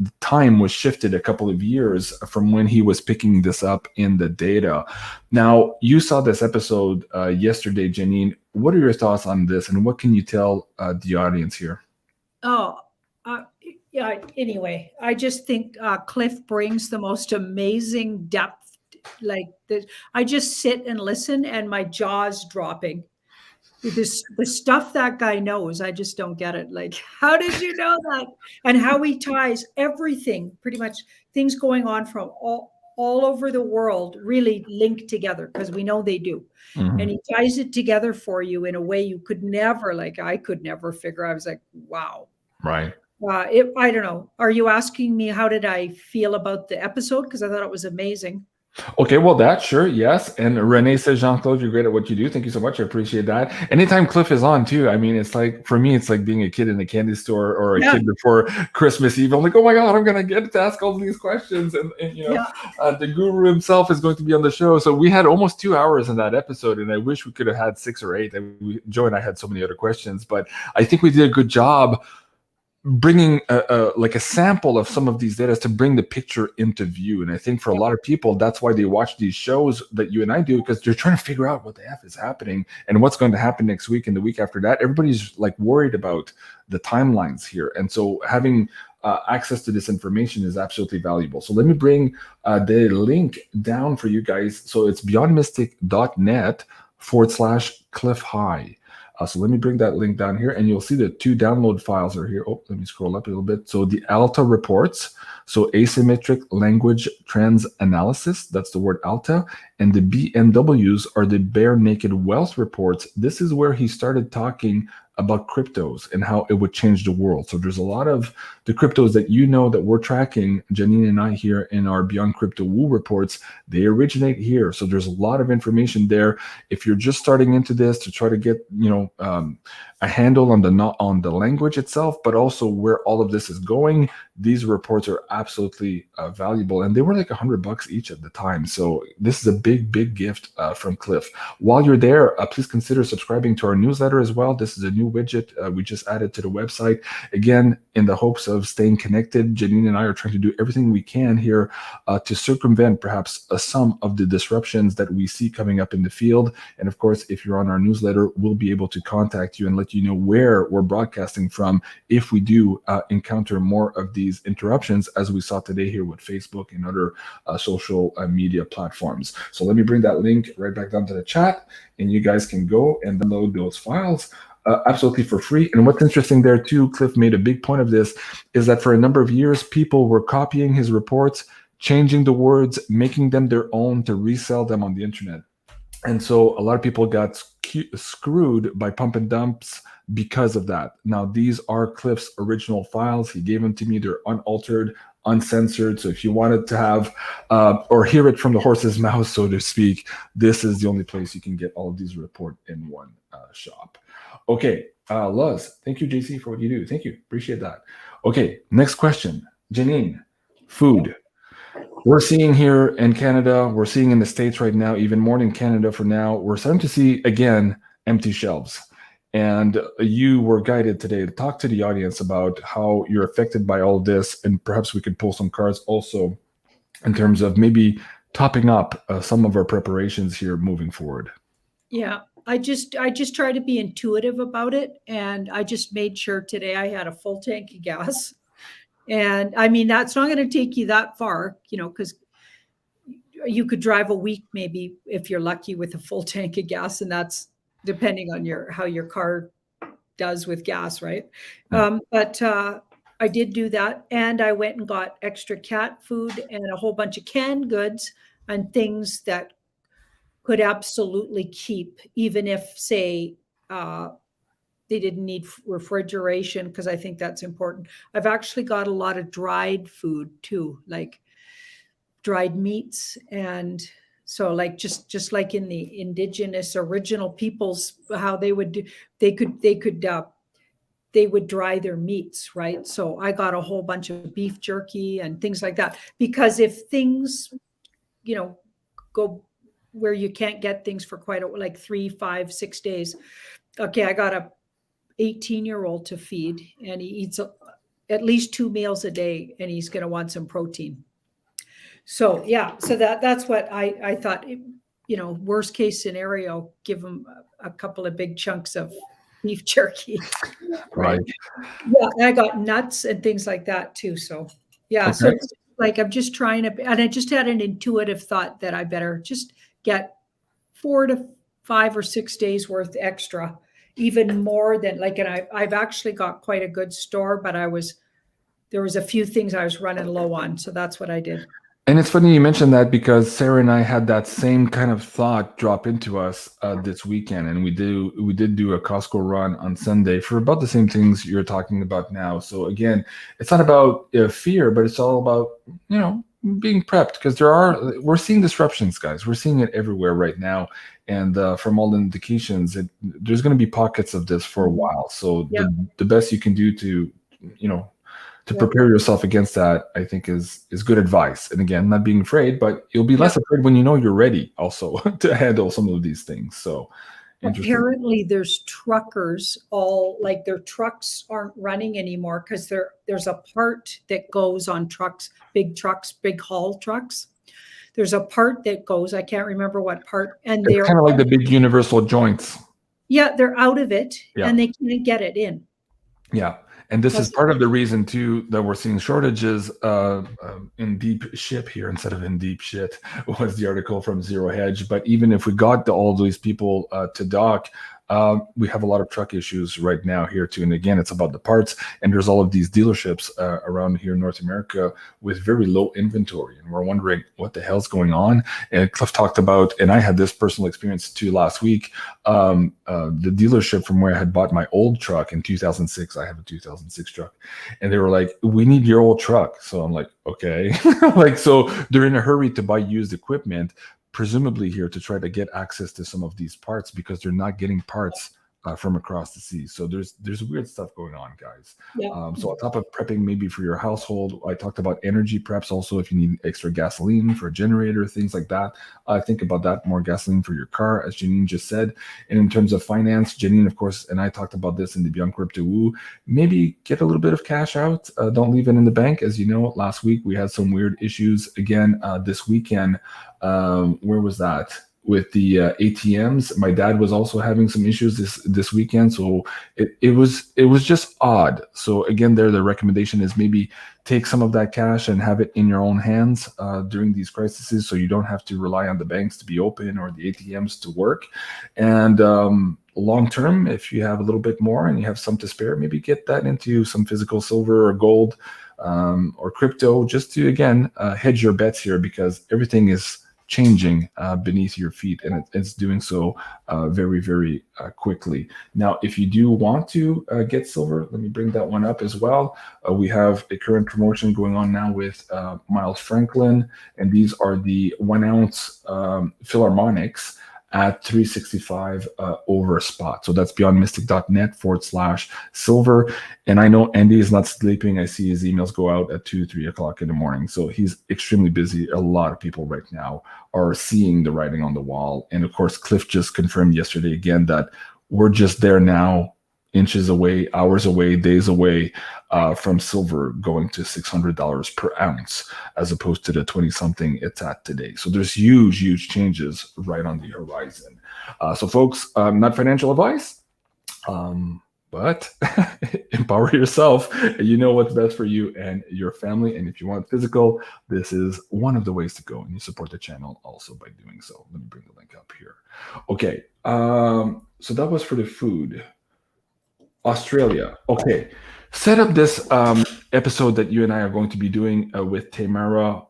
the time was shifted a couple of years from when he was picking this up in the data. Now, you saw this episode yesterday, Janine. What are your thoughts on this, and what can you tell the audience here? Yeah. Anyway, I just think Cliff brings the most amazing depth. Like this, I just sit and listen, and my jaw's dropping. the stuff that guy knows, I just don't get it. Like, how did you know that? And how he ties everything, pretty much things going on from all over the world, really linked together, because we know they do. Mhm. And he ties it together for you in a way you could never, like I could never figure. I was like, wow. Right. I don't know. Are you asking me how did I feel about the episode? Because I thought it was amazing. Okay, well, that, sure, yes. And Renee says, Jean-Claude, you're great at what you do. Thank you so much. I appreciate that. Anytime Cliff is on, too, I mean, it's like, for me, it's like being a kid in a candy store or a kid before Christmas Eve. I'm like, oh my God, I'm going to get to ask all these questions. And you know, the guru himself is going to be on the show. So we had almost 2 hours in that episode, and I wish we could have had 6 or 8. Joe and I had so many other questions, but I think we did a good job bringing like a sample of some of these data to bring the picture into view. And I think for a lot of people, that's why they watch these shows that you and I do, because they're trying to figure out what the F is happening and what's going to happen next week and the week after that. Everybody's like worried about the timelines here. And so having access to this information is absolutely valuable. So let me bring the link down for you guys. So it's beyondmystic.net/Cliff High. So let me bring that link down here, and you'll see the 2 download files are here. Oh, let me scroll up a little bit. So the ALTA reports, so asymmetric language trends analysis, that's the word ALTA, and the BNWs are the bare naked wealth reports. This is where he started talking about cryptos and how it would change the world. So there's a lot of the cryptos that you know that we're tracking, Janine and I here in our Beyond Crypto Woo reports, they originate here. So there's a lot of information there. If you're just starting into this to try to get, you know, a handle on the language itself, but also where all of this is going, these reports are absolutely valuable. And they were like $100 each at the time. So this is a big gift from Cliff. While you're there, please consider subscribing to our newsletter as well. This is a new widget we just added to the website. Again, in the hopes of staying connected, Janine and I are trying to do everything we can here to circumvent perhaps some of the disruptions that we see coming up in the field. And of course, if you're on our newsletter, we'll be able to contact you and let you know where we're broadcasting from if we do encounter more of these interruptions, as we saw today here with Facebook and other social media platforms. So let me bring that link right back down to the chat, and you guys can go and download those files absolutely for free. And what's interesting there too, Cliff made a big point of this, is that for a number of years, people were copying his reports, changing the words, making them their own to resell them on the internet. And so a lot of people got screwed by pump and dumps because of that. Now, these are Cliff's original files. He gave them to me. They're unaltered, uncensored. So if you wanted to have or hear it from the horse's mouth, so to speak, this is the only place you can get all of these report in one shop. Okay, Luz, thank you, JC, for what you do. Thank you. Appreciate that. Okay, next question. Janine, food. We're seeing here in Canada, we're seeing in the States right now, even more in Canada for now, we're starting to see, again, empty shelves. And you were guided today to talk to the audience about how you're affected by all of this. And perhaps we could pull some cards also in terms of maybe topping up some of our preparations here moving forward. Yeah, I just try to be intuitive about it. And I just made sure today I had a full tank of gas. And I mean, that's not going to take you that far, you know, because you could drive a week, maybe, if you're lucky, with a full tank of gas. And that's depending on how your car does with gas, right? But I did do that. And I went and got extra cat food and a whole bunch of canned goods and things that could absolutely keep, even if, say, they didn't need refrigeration, because I think that's important. I've actually got a lot of dried food too, like dried meats. And so like just like in the indigenous original peoples, how they would do, they would dry their meats, right? So I got a whole bunch of beef jerky and things like that, because if things, you know, go where you can't get things for quite like 3, 5, 6 days. Okay, I got a 18-year-old to feed, and he eats at least 2 meals a day, and he's going to want some protein. So yeah, so that's what I thought, you know, worst case scenario, give him a couple of big chunks of beef jerky. Right. Yeah, and I got nuts and things like that too. So yeah, okay. So it's like I'm just trying to, and I just had an intuitive thought that I better just get 4 to 5 or 6 days worth extra, even more than like, and I've actually got quite a good store, but there was a few things I was running low on. So that's what I did. And it's funny you mentioned that because Sarah and I had that same kind of thought drop into us this weekend, and we did do a Costco run on Sunday for about the same things you're talking about now. So again, it's not about fear, but it's all about being prepped, because we're seeing disruptions, guys. We're seeing it everywhere right now, and from all the indications, there's going to be pockets of this for a while. So the best you can do to prepare yourself against that, I think is good advice. And again, not being afraid, but you'll be less afraid when you know you're ready also to handle some of these things. So apparently there's truckers, all like their trucks aren't running anymore because there's a part that goes on trucks, big haul trucks. There's a part that goes, I can't remember what part. And it's kind of like the big universal joints. Yeah, they're out of it and they can't get it in. Yeah. And this is part of the reason, too, that we're seeing shortages in deep ship here instead of in deep shit, was the article from Zero Hedge. But even if we got all these people to dock, we have a lot of truck issues right now here, too. And again, it's about the parts. And there's all of these dealerships around here in North America with very low inventory. And we're wondering what the hell's going on. And Cliff talked about, and I had this personal experience, too, last week, the dealership from where I had bought my old truck in 2006. I have a 2006 truck. And they were like, we need your old truck. So I'm like, okay. So they're in a hurry to buy used equipment, presumably here to try to get access to some of these parts, because they're not getting parts from across the sea. So there's weird stuff going on, guys. So on top of prepping maybe for your household, I talked about energy preps also. If you need extra gasoline for a generator, things like that, think about that. More gasoline for your car, as Janine just said. And in terms of finance, Janine, of course, and I talked about this in the Beyond Crypto Woo, maybe get a little bit of cash out. Don't leave it in the bank. As you know, last week we had some weird issues again this weekend. Where was that? With the ATMs. My dad was also having some issues this weekend, so it was just odd. So again, the recommendation is maybe take some of that cash and have it in your own hands during these crises, so you don't have to rely on the banks to be open or the ATMs to work. And long term, if you have a little bit more and you have some to spare, maybe get that into some physical silver or gold or crypto, just to again hedge your bets here, because everything is changing beneath your feet, and it's doing so very, very quickly. Now, if you do want to get silver, let me bring that one up as well. We have a current promotion going on now with Miles Franklin, and these are the 1 ounce Philharmonics at $365 over spot. So that's beyondmystic.net/silver. And I know Andy is not sleeping. I see his emails go out at 2-3 o'clock in the morning. So he's extremely busy. A lot of people right now are seeing the writing on the wall. And of course, Cliff just confirmed yesterday again that we're just there now, inches away, hours away, days away from silver going to $600 per ounce, as opposed to the 20-something it's at today. So there's huge changes right on the horizon. So folks, not financial advice, but empower yourself. You know what's best for you and your family. And if you want physical, this is one of the ways to go. And you support the channel also by doing so. Let me bring the link up here. Okay, so that was for the food. Australia. Okay. Set up this episode that you and I are going to be doing with Tamara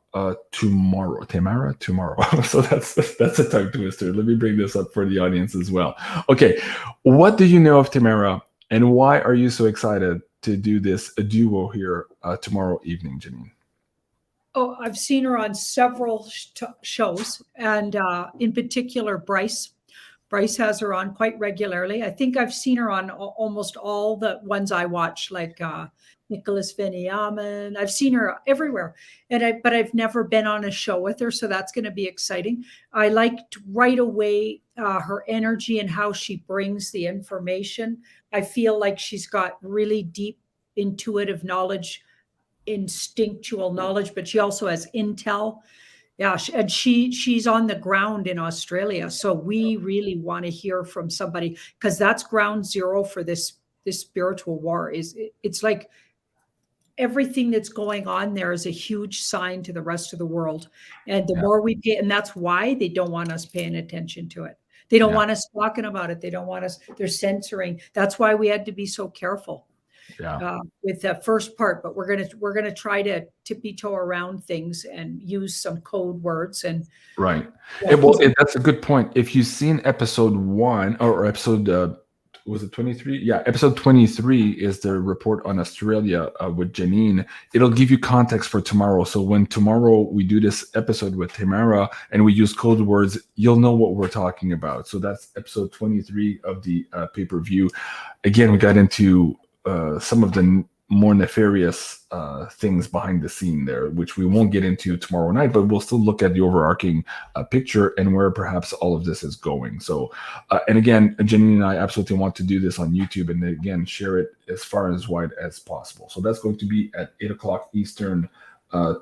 tomorrow. Tamara tomorrow. So that's a tongue twister. Let me bring this up for the audience as well. Okay. What do you know of Tamara, and why are you so excited to do this duo here tomorrow evening, Janine? Oh, I've seen her on several shows, and in particular, Bryce has her on quite regularly. I think I've seen her on almost all the ones I watch, like Nicholas Veniamin. I've seen her everywhere, but I've never been on a show with her, so that's going to be exciting. I liked right away her energy and how she brings the information. I feel like she's got really deep intuitive knowledge, instinctual knowledge, but she also has intel. Yeah, and she's on the ground in Australia, so we really want to hear from somebody, because that's ground zero for this spiritual war. It's like everything that's going on there is a huge sign to the rest of the world, and the more we pay, and that's why they don't want us paying attention to it. They don't want us talking about it. They don't want us, they're censoring. That's why we had to be so careful with the first part, but we're gonna try to tippy-toe around things and use some code words and right. That's a good point. If you've seen episode 1 or episode was it 23? Yeah, episode 23 is the report on Australia with Janine. It'll give you context for tomorrow. So when tomorrow we do this episode with Tamara and we use code words, you'll know what we're talking about. So that's episode 23 of the pay-per-view. Again, we got into some of the more nefarious things behind the scene there, which we won't get into tomorrow night, but we'll still look at the overarching picture and where perhaps all of this is going. So, and again, Janine and I absolutely want to do this on YouTube and again, share it as far and as wide as possible. So that's going to be at 8 o'clock Eastern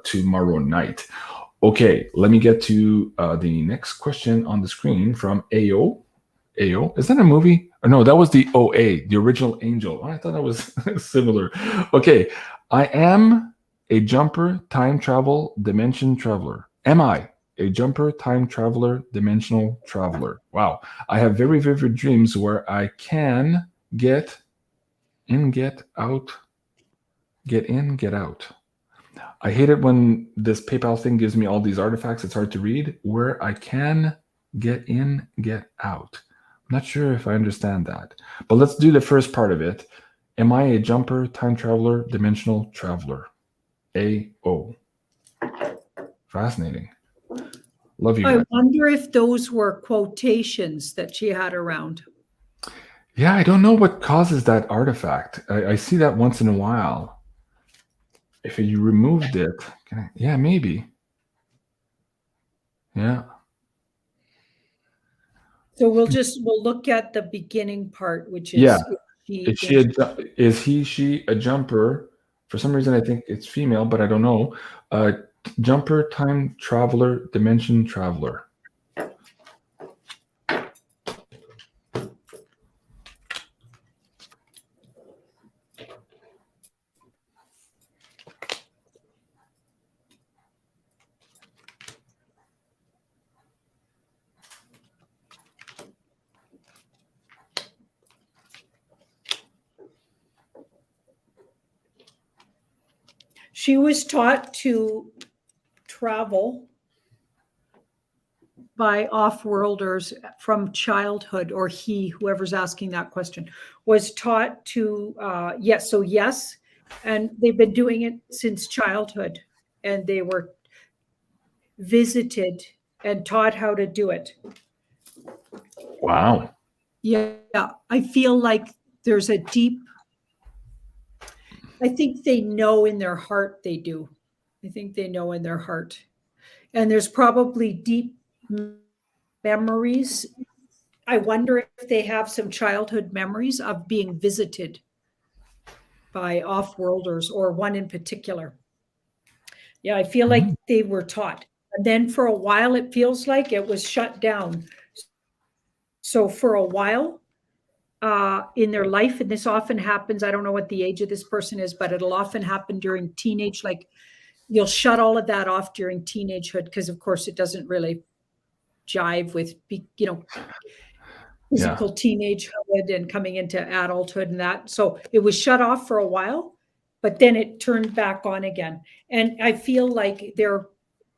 tomorrow night. Okay, let me get to the next question on the screen from AO. AO, is that a movie? Or no, that was the OA, the original Angel. Oh, I thought that was similar. Okay, I am a jumper, time travel, dimension traveler. Am I a jumper, time traveler, dimensional traveler? Wow, I have very vivid dreams where I can get in, get out, get in, get out. I hate it when this PayPal thing gives me all these artifacts. It's hard to read. Where I can get in, get out. Not sure if I understand that, but let's do the first part of it. Am I a jumper, time traveler, dimensional traveler? AO. Fascinating. Love you guys. I wonder if those were quotations that she had around. Yeah, I don't know what causes that artifact. I see that once in a while. If you removed it, yeah, maybe. Yeah. So we'll look at the beginning part, which is is she a jumper? For some reason I think it's female, but I don't know. Jumper, time traveler, dimension traveler. She was taught to travel by off-worlders from childhood, or whoever's asking that question, was taught to, yes, and they've been doing it since childhood, and they were visited and taught how to do it. Wow. Yeah, I feel like there's a deep, I think they know in their heart they do. I think they know in their heart. And there's probably deep memories. I wonder if they have some childhood memories of being visited by off-worlders, or one in particular. Yeah, I feel like they were taught. And then for a while, it feels like it was shut down. So for a while, in their life, and this often happens, I don't know what the age of this person is, but it'll often happen during teenage, like you'll shut all of that off during teenagehood, because of course it doesn't really jive with, physical teenagehood and coming into adulthood and that. So it was shut off for a while, but then it turned back on again. And I feel like they're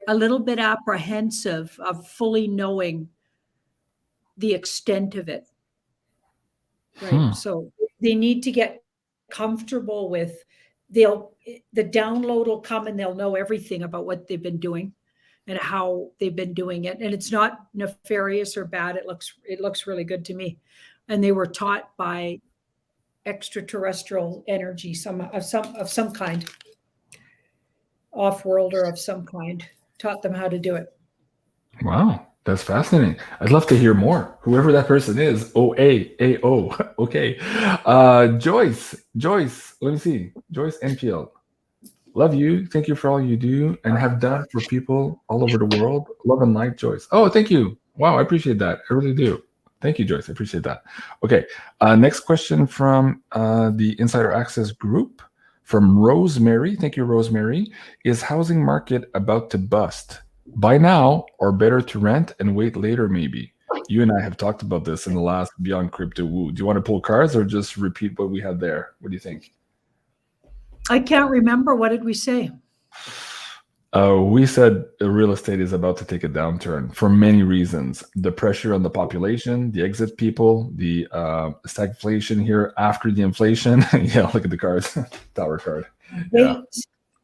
a little bit apprehensive of fully knowing the extent of it. Right. So they need to get comfortable with, the download will come and they'll know everything about what they've been doing and how they've been doing it. And it's not nefarious or bad. It looks really good to me. And they were taught by extraterrestrial energy, of some kind, off-worlder of some kind, taught them how to do it. Wow. That's fascinating. I'd love to hear more. Whoever that person is, OA. Okay. Joyce, let me see. Joyce Enfield. Love you. Thank you for all you do and have done for people all over the world. Love and light, Joyce. Oh, thank you. Wow, I appreciate that. I really do. Thank you, Joyce. I appreciate that. Okay. Next question from the Insider Access group from Rosemary. Thank you, Rosemary. Is housing market about to bust? Buy now or better to rent and wait later, maybe? you and I have talked about this in the last Beyond Crypto Woo. Do you want to pull cards or just repeat what we had there? What do you think? I can't remember. What did we say? We said real estate is about to take a downturn for many reasons. The pressure on the population, the exit people, the stagflation here after the inflation. Yeah, look at the cards. Tower card. Wait, Yeah.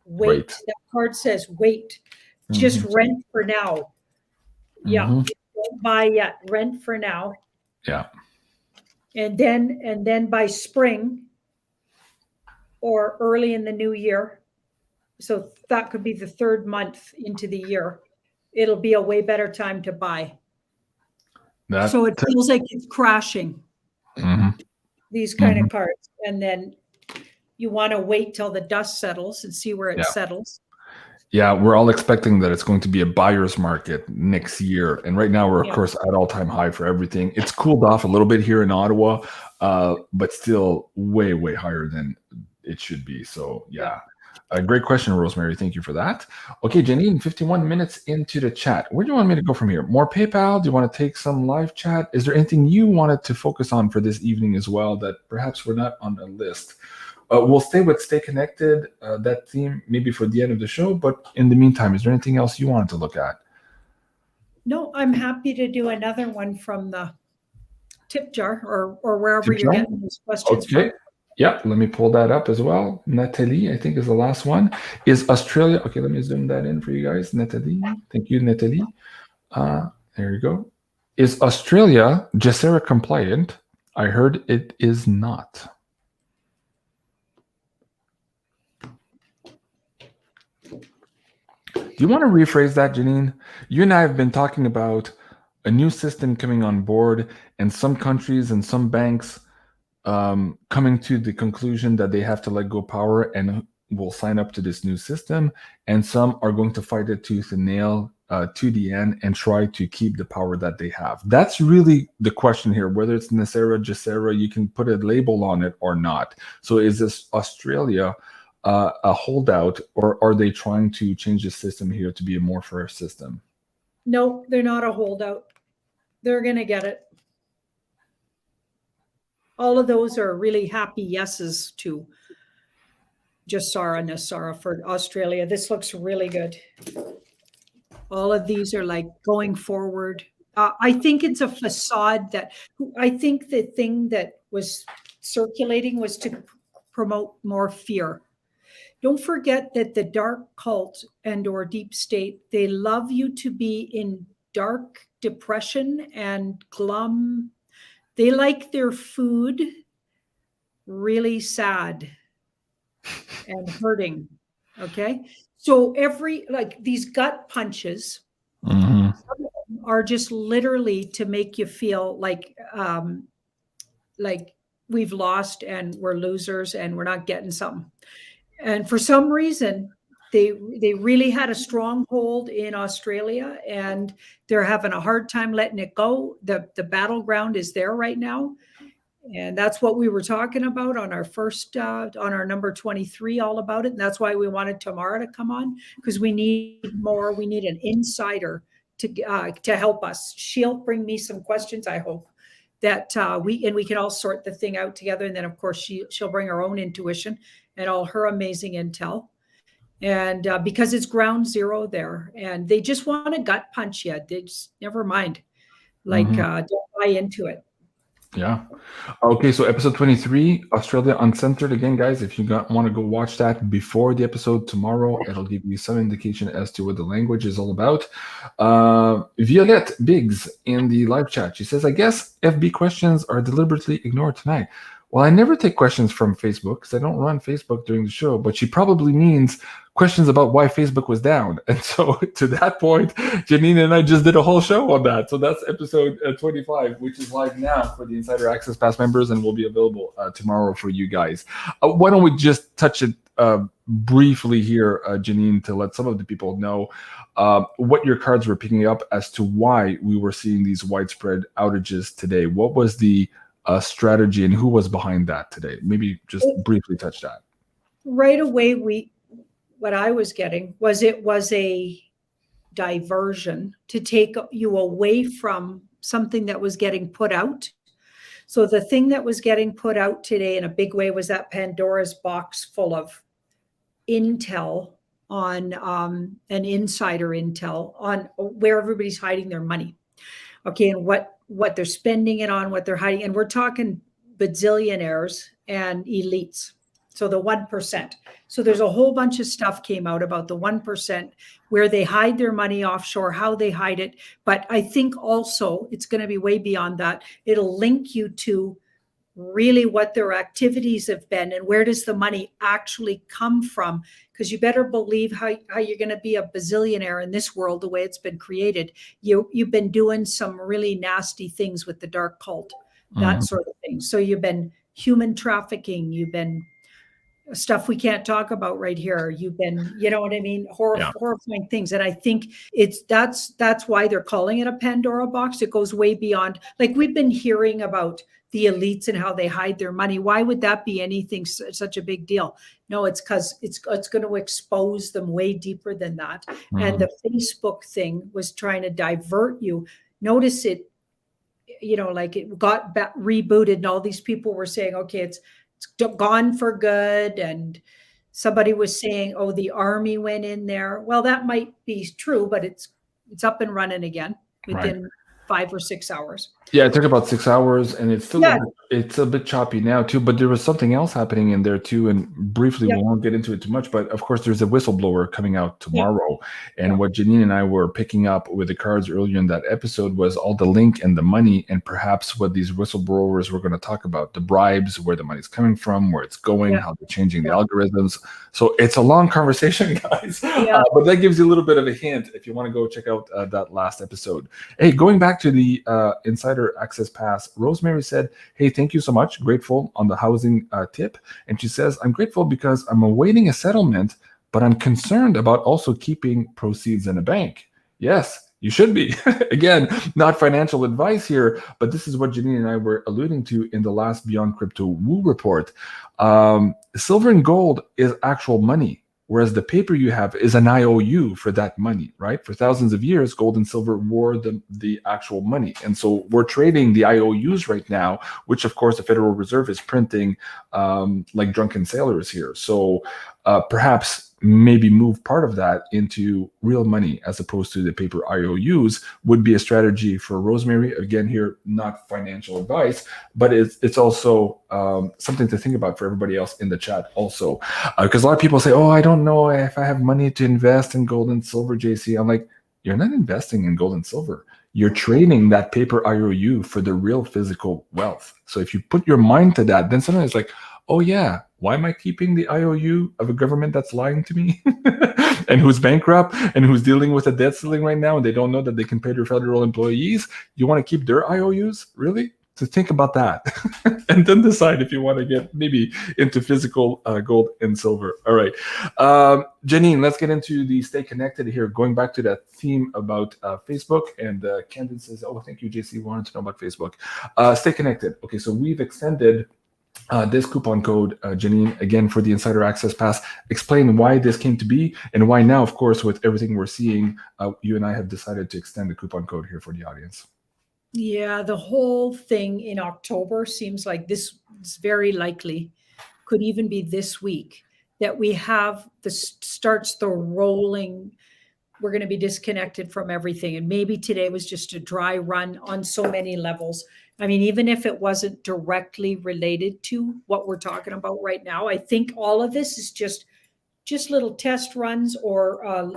wait. That card says wait. Just rent for now. Yeah. Don't buy yet. Rent for now. Yeah. And then by spring or early in the new year, so that could be the 3rd month into the year, it'll be a way better time to buy. So it feels like it's crashing. These kind of cards. And then you want to wait till the dust settles and see where it settles. Yeah, we're all expecting that it's going to be a buyer's market next year. And right now we're, of course, at all-time high for everything. It's cooled off a little bit here in Ottawa, but still way, way higher than it should be. So, yeah. A great question, Rosemary. Thank you for that. Okay, Janine, 51 minutes into the chat. Where do you want me to go from here? More PayPal? Do you want to take some live chat? Is there anything you wanted to focus on for this evening as well that perhaps we're not on the list? We'll stay with Stay Connected, that theme, maybe for the end of the show. But in the meantime, is there anything else you wanted to look at? No, I'm happy to do another one from the tip jar or wherever you're getting these questions from. Yeah, let me pull that up as well. Natalie, I think, is the last one. Is Australia... Okay, let me zoom that in for you guys. Natalie. Thank you, Natalie. There you go. Is Australia JASERA compliant? I heard it is not. Do you want to rephrase that, Janine? You and I have been talking about a new system coming on board, and some countries and some banks coming to the conclusion that they have to let go power and will sign up to this new system, and some are going to fight it tooth and nail to the end and try to keep the power that they have. That's really the question here, whether it's NESARA, JASERA, you can put a label on it or not. So is this Australia a holdout, or are they trying to change the system here to be a more fair system? No, they're not a holdout. They're going to get it. All of those are really happy yeses to JASERA, NESARA for Australia. This looks really good. All of these are like going forward. I think it's a facade that I think the thing that was circulating was to promote more fear. Don't forget that the dark cult and or deep state, they love you to be in dark depression and glum. They like their food really sad and hurting. Okay. So these gut punches are just literally to make you feel like we've lost and we're losers and we're not getting something. And for some reason, they really had a stronghold in Australia, and they're having a hard time letting it go. The battleground is there right now. And that's what we were talking about on our first, on our number 23, all about it. And that's why we wanted Tamara to come on, because we need more. We need an insider to help us. She'll bring me some questions, I hope, that we can all sort the thing out together. And then, of course, she'll bring her own intuition and all her amazing intel. And because it's ground zero there, and they just want to gut punch you. They just, never mind. Don't buy into it. Yeah. Okay, so episode 23, Australia Uncensored. Again, guys, if you want to go watch that before the episode tomorrow, it'll give you some indication as to what the language is all about. Violette Biggs in the live chat, she says, I guess FB questions are deliberately ignored tonight. Well, I never take questions from Facebook because I don't run Facebook during the show, but she probably means questions about why Facebook was down. And so to that point, Janine and I just did a whole show on that. So that's episode 25, which is live now for the Insider Access Pass members and will be available tomorrow for you guys. Why don't we just touch it briefly here, Janine, to let some of the people know what your cards were picking up as to why we were seeing these widespread outages today. What was the strategy and who was behind that today? Maybe just briefly touch that. Right away, what I was getting was it was a diversion to take you away from something that was getting put out. So the thing that was getting put out today in a big way was that Pandora's box full of intel on an insider intel on where everybody's hiding their money. Okay, and what they're spending it on, what they're hiding. And we're talking bazillionaires and elites. So the 1%. So there's a whole bunch of stuff came out about the 1%, where they hide their money offshore, how they hide it. But I think also it's going to be way beyond that. It'll link you to really what their activities have been and where does the money actually come from. Because you better believe how you're going to be a bazillionaire in this world, the way it's been created. You've been doing some really nasty things with the dark cult, that sort of thing. So you've been human trafficking, you've been stuff we can't talk about right here. You've been, you know what I mean? Horrifying things. And I think that's why they're calling it a Pandora box. It goes way beyond, like we've been hearing about the elites and how they hide their money. Why would that be anything such a big deal? No, it's because it's going to expose them way deeper than that. And the Facebook thing was trying to divert you. Notice it, you know, like it got rebooted and all these people were saying, okay, it's gone for good. And somebody was saying, oh, the army went in there. Well, that might be true, but it's up and running again within 5 or 6 hours. Yeah, it took about 6 hours, and it's still it's a bit choppy now too. But there was something else happening in there too, and briefly we won't get into it too much. But of course, there's a whistleblower coming out tomorrow, and what Janine and I were picking up with the cards earlier in that episode was all the link and the money, and perhaps what these whistleblowers were going to talk about: the bribes, where the money's coming from, where it's going, how they're changing the algorithms. So it's a long conversation, guys. But that gives you a little bit of a hint if you want to go check out that last episode. Hey, going back to the Insider Access Pass, Rosemary said, hey, thank you so much. Grateful on the housing tip. And she says, I'm grateful because I'm awaiting a settlement, but I'm concerned about also keeping proceeds in a bank. Yes, you should be. Again, not financial advice here, but this is what Janine and I were alluding to in the last Beyond Crypto Woo report. Silver and gold is actual money, whereas the paper you have is an IOU for that money, right? For thousands of years, gold and silver were the actual money. And so we're trading the IOUs right now, which of course the Federal Reserve is printing like drunken sailors here. So perhaps maybe move part of that into real money as opposed to the paper IOUs would be a strategy for Rosemary. Again, here, not financial advice, but it's also something to think about for everybody else in the chat also. Because a lot of people say, oh, I don't know if I have money to invest in gold and silver, JC. I'm like, you're not investing in gold and silver. You're trading that paper IOU for the real physical wealth. So if you put your mind to that, then suddenly it's like, oh yeah, why am I keeping the IOU of a government that's lying to me and who's bankrupt and who's dealing with a debt ceiling right now and they don't know that they can pay their federal employees? You want to keep their IOUs? Really? So think about that and then decide if you want to get maybe into physical gold and silver. All right. Janine, let's get into the stay connected here. Going back to that theme about Facebook, and Candid says, oh, thank you, JC. Wanted to know about Facebook. Stay connected. Okay, so we've extended this coupon code, Janine, again, for the Insider Access Pass. Explain why this came to be and why now, of course, with everything we're seeing, you and I have decided to extend the coupon code here for the audience. Yeah, the whole thing in October seems like this is very likely, could even be this week, that we have starts the rolling. We're going to be disconnected from everything. And maybe today was just a dry run on so many levels. I mean, even if it wasn't directly related to what we're talking about right now, I think all of this is just little test runs, or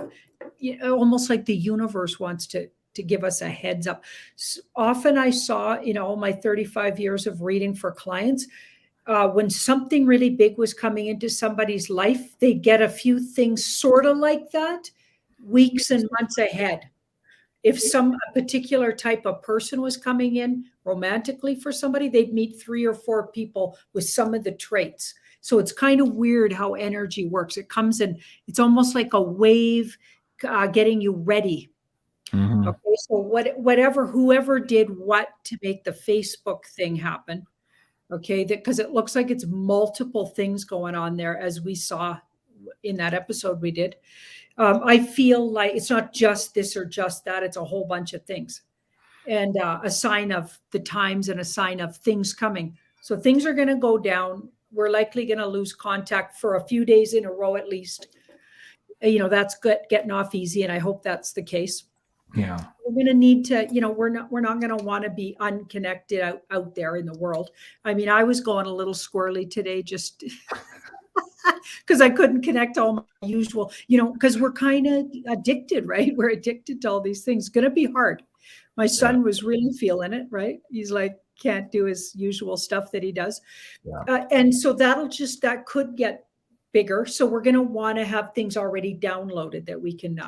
almost like the universe wants to give us a heads up. So often I saw, all my 35 years of reading for clients, when something really big was coming into somebody's life, they get a few things sort of like that weeks and months ahead. If a particular type of person was coming in romantically for somebody, they'd meet 3 or 4 people with some of the traits. So it's kind of weird how energy works. It comes in, it's almost like a wave getting you ready. Mm-hmm. Okay, so whoever did what to make the Facebook thing happen, okay, because it looks like it's multiple things going on there, as we saw in that episode we did. I feel like it's not just this or just that, it's a whole bunch of things. and a sign of the times and a sign of things coming. So things are going to go down. We're likely going to lose contact for a few days in a row at least. That's good, getting off easy, and I hope that's the case. Yeah. We're going to need to, we're not going to want to be unconnected out there in the world. I mean, I was going a little squirrely today just because I couldn't connect all my usual, because we're kind of addicted, right? We're addicted to all these things. It's going to be hard. My son was really feeling it, right? He's like, can't do his usual stuff that he does. Yeah. And so that could get bigger. So we're going to want to have things already downloaded that we can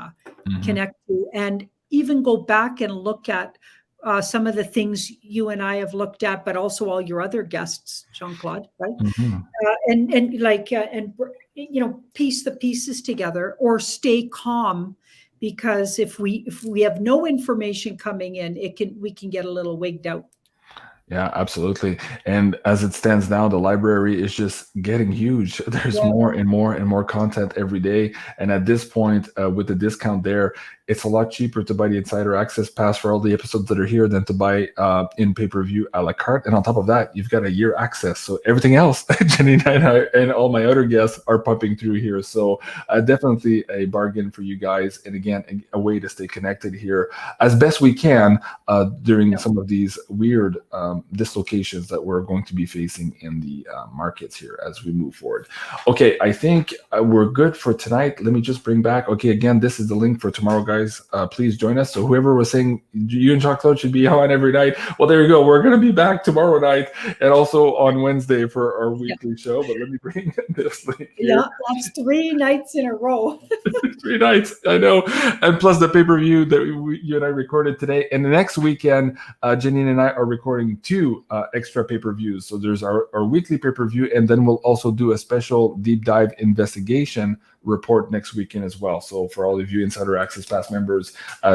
connect to, and even go back and look at some of the things you and I have looked at, but also all your other guests, Jean-Claude, right? And piece the pieces together, or stay calm, because if we have no information coming in, we can get a little wigged out. Yeah, absolutely. And as it stands now, the library is just getting huge. There's more and more and more content every day. And at this point, with the discount there, it's a lot cheaper to buy the Insider Access Pass for all the episodes that are here than to buy in pay-per-view a la carte. And on top of that, you've got a year access. So everything else, Janine and I and all my other guests are pumping through here. So definitely a bargain for you guys. And again, a way to stay connected here as best we can during some of these weird dislocations that we're going to be facing in the markets here as we move forward. Okay, I think we're good for tonight. Let me just bring back, okay, again, this is the link for tomorrow, guys. Please join us. So whoever was saying you and Jean-Claude should be on every night, well, there you go. We're going to be back tomorrow night and also on Wednesday for our weekly show. But let me bring this link here. Yeah, that's 3 nights in a row. 3 nights, I know. And plus the pay-per-view that you and I recorded today. And the next weekend, Janine and I are recording 2 extra pay-per-views. So there's our weekly pay-per-view, and then we'll also do a special deep dive investigation report next weekend as well. So for all of you Insider Access Pass members,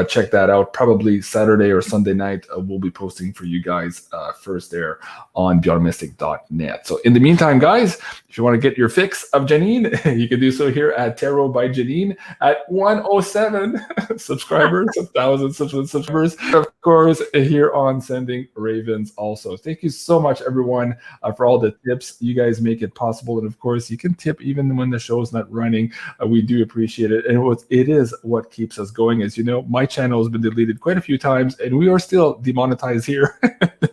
check that out. Probably Saturday or Sunday night, we'll be posting for you guys first there on BeyondMystic.net. So in the meantime, guys, if you want to get your fix of Janine, you can do so here at Tarot by Janine at 107 subscribers, 1,000 subscribers. Of course, here on Sending Ravens also. Thank you so much, everyone, for all the tips. You guys make it possible. And of course, you can tip even when the show's not running. We do appreciate it. And it is what keeps us going. As you know, my channel has been deleted quite a few times, and we are still demonetized here.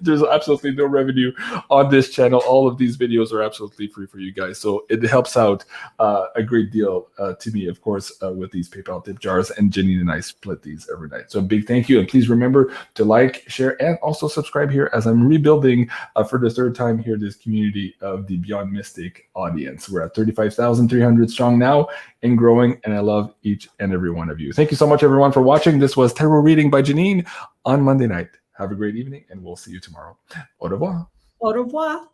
There's absolutely no revenue on this channel. All of these videos are absolutely free for you guys. So it helps out a great deal to me, of course, with these PayPal tip jars. And Janine and I split these every night. So a big thank you. And please remember to like, share, and also subscribe here as I'm rebuilding for the 3rd time here this community of the Beyond Mystic audience. We're at 35,300 strong now and growing. And I love each and every one of you. Thank you so much, everyone, for watching. This was Tarot Reading by Janine on Monday night. Have a great evening, and we'll see you tomorrow. Au revoir. Au revoir.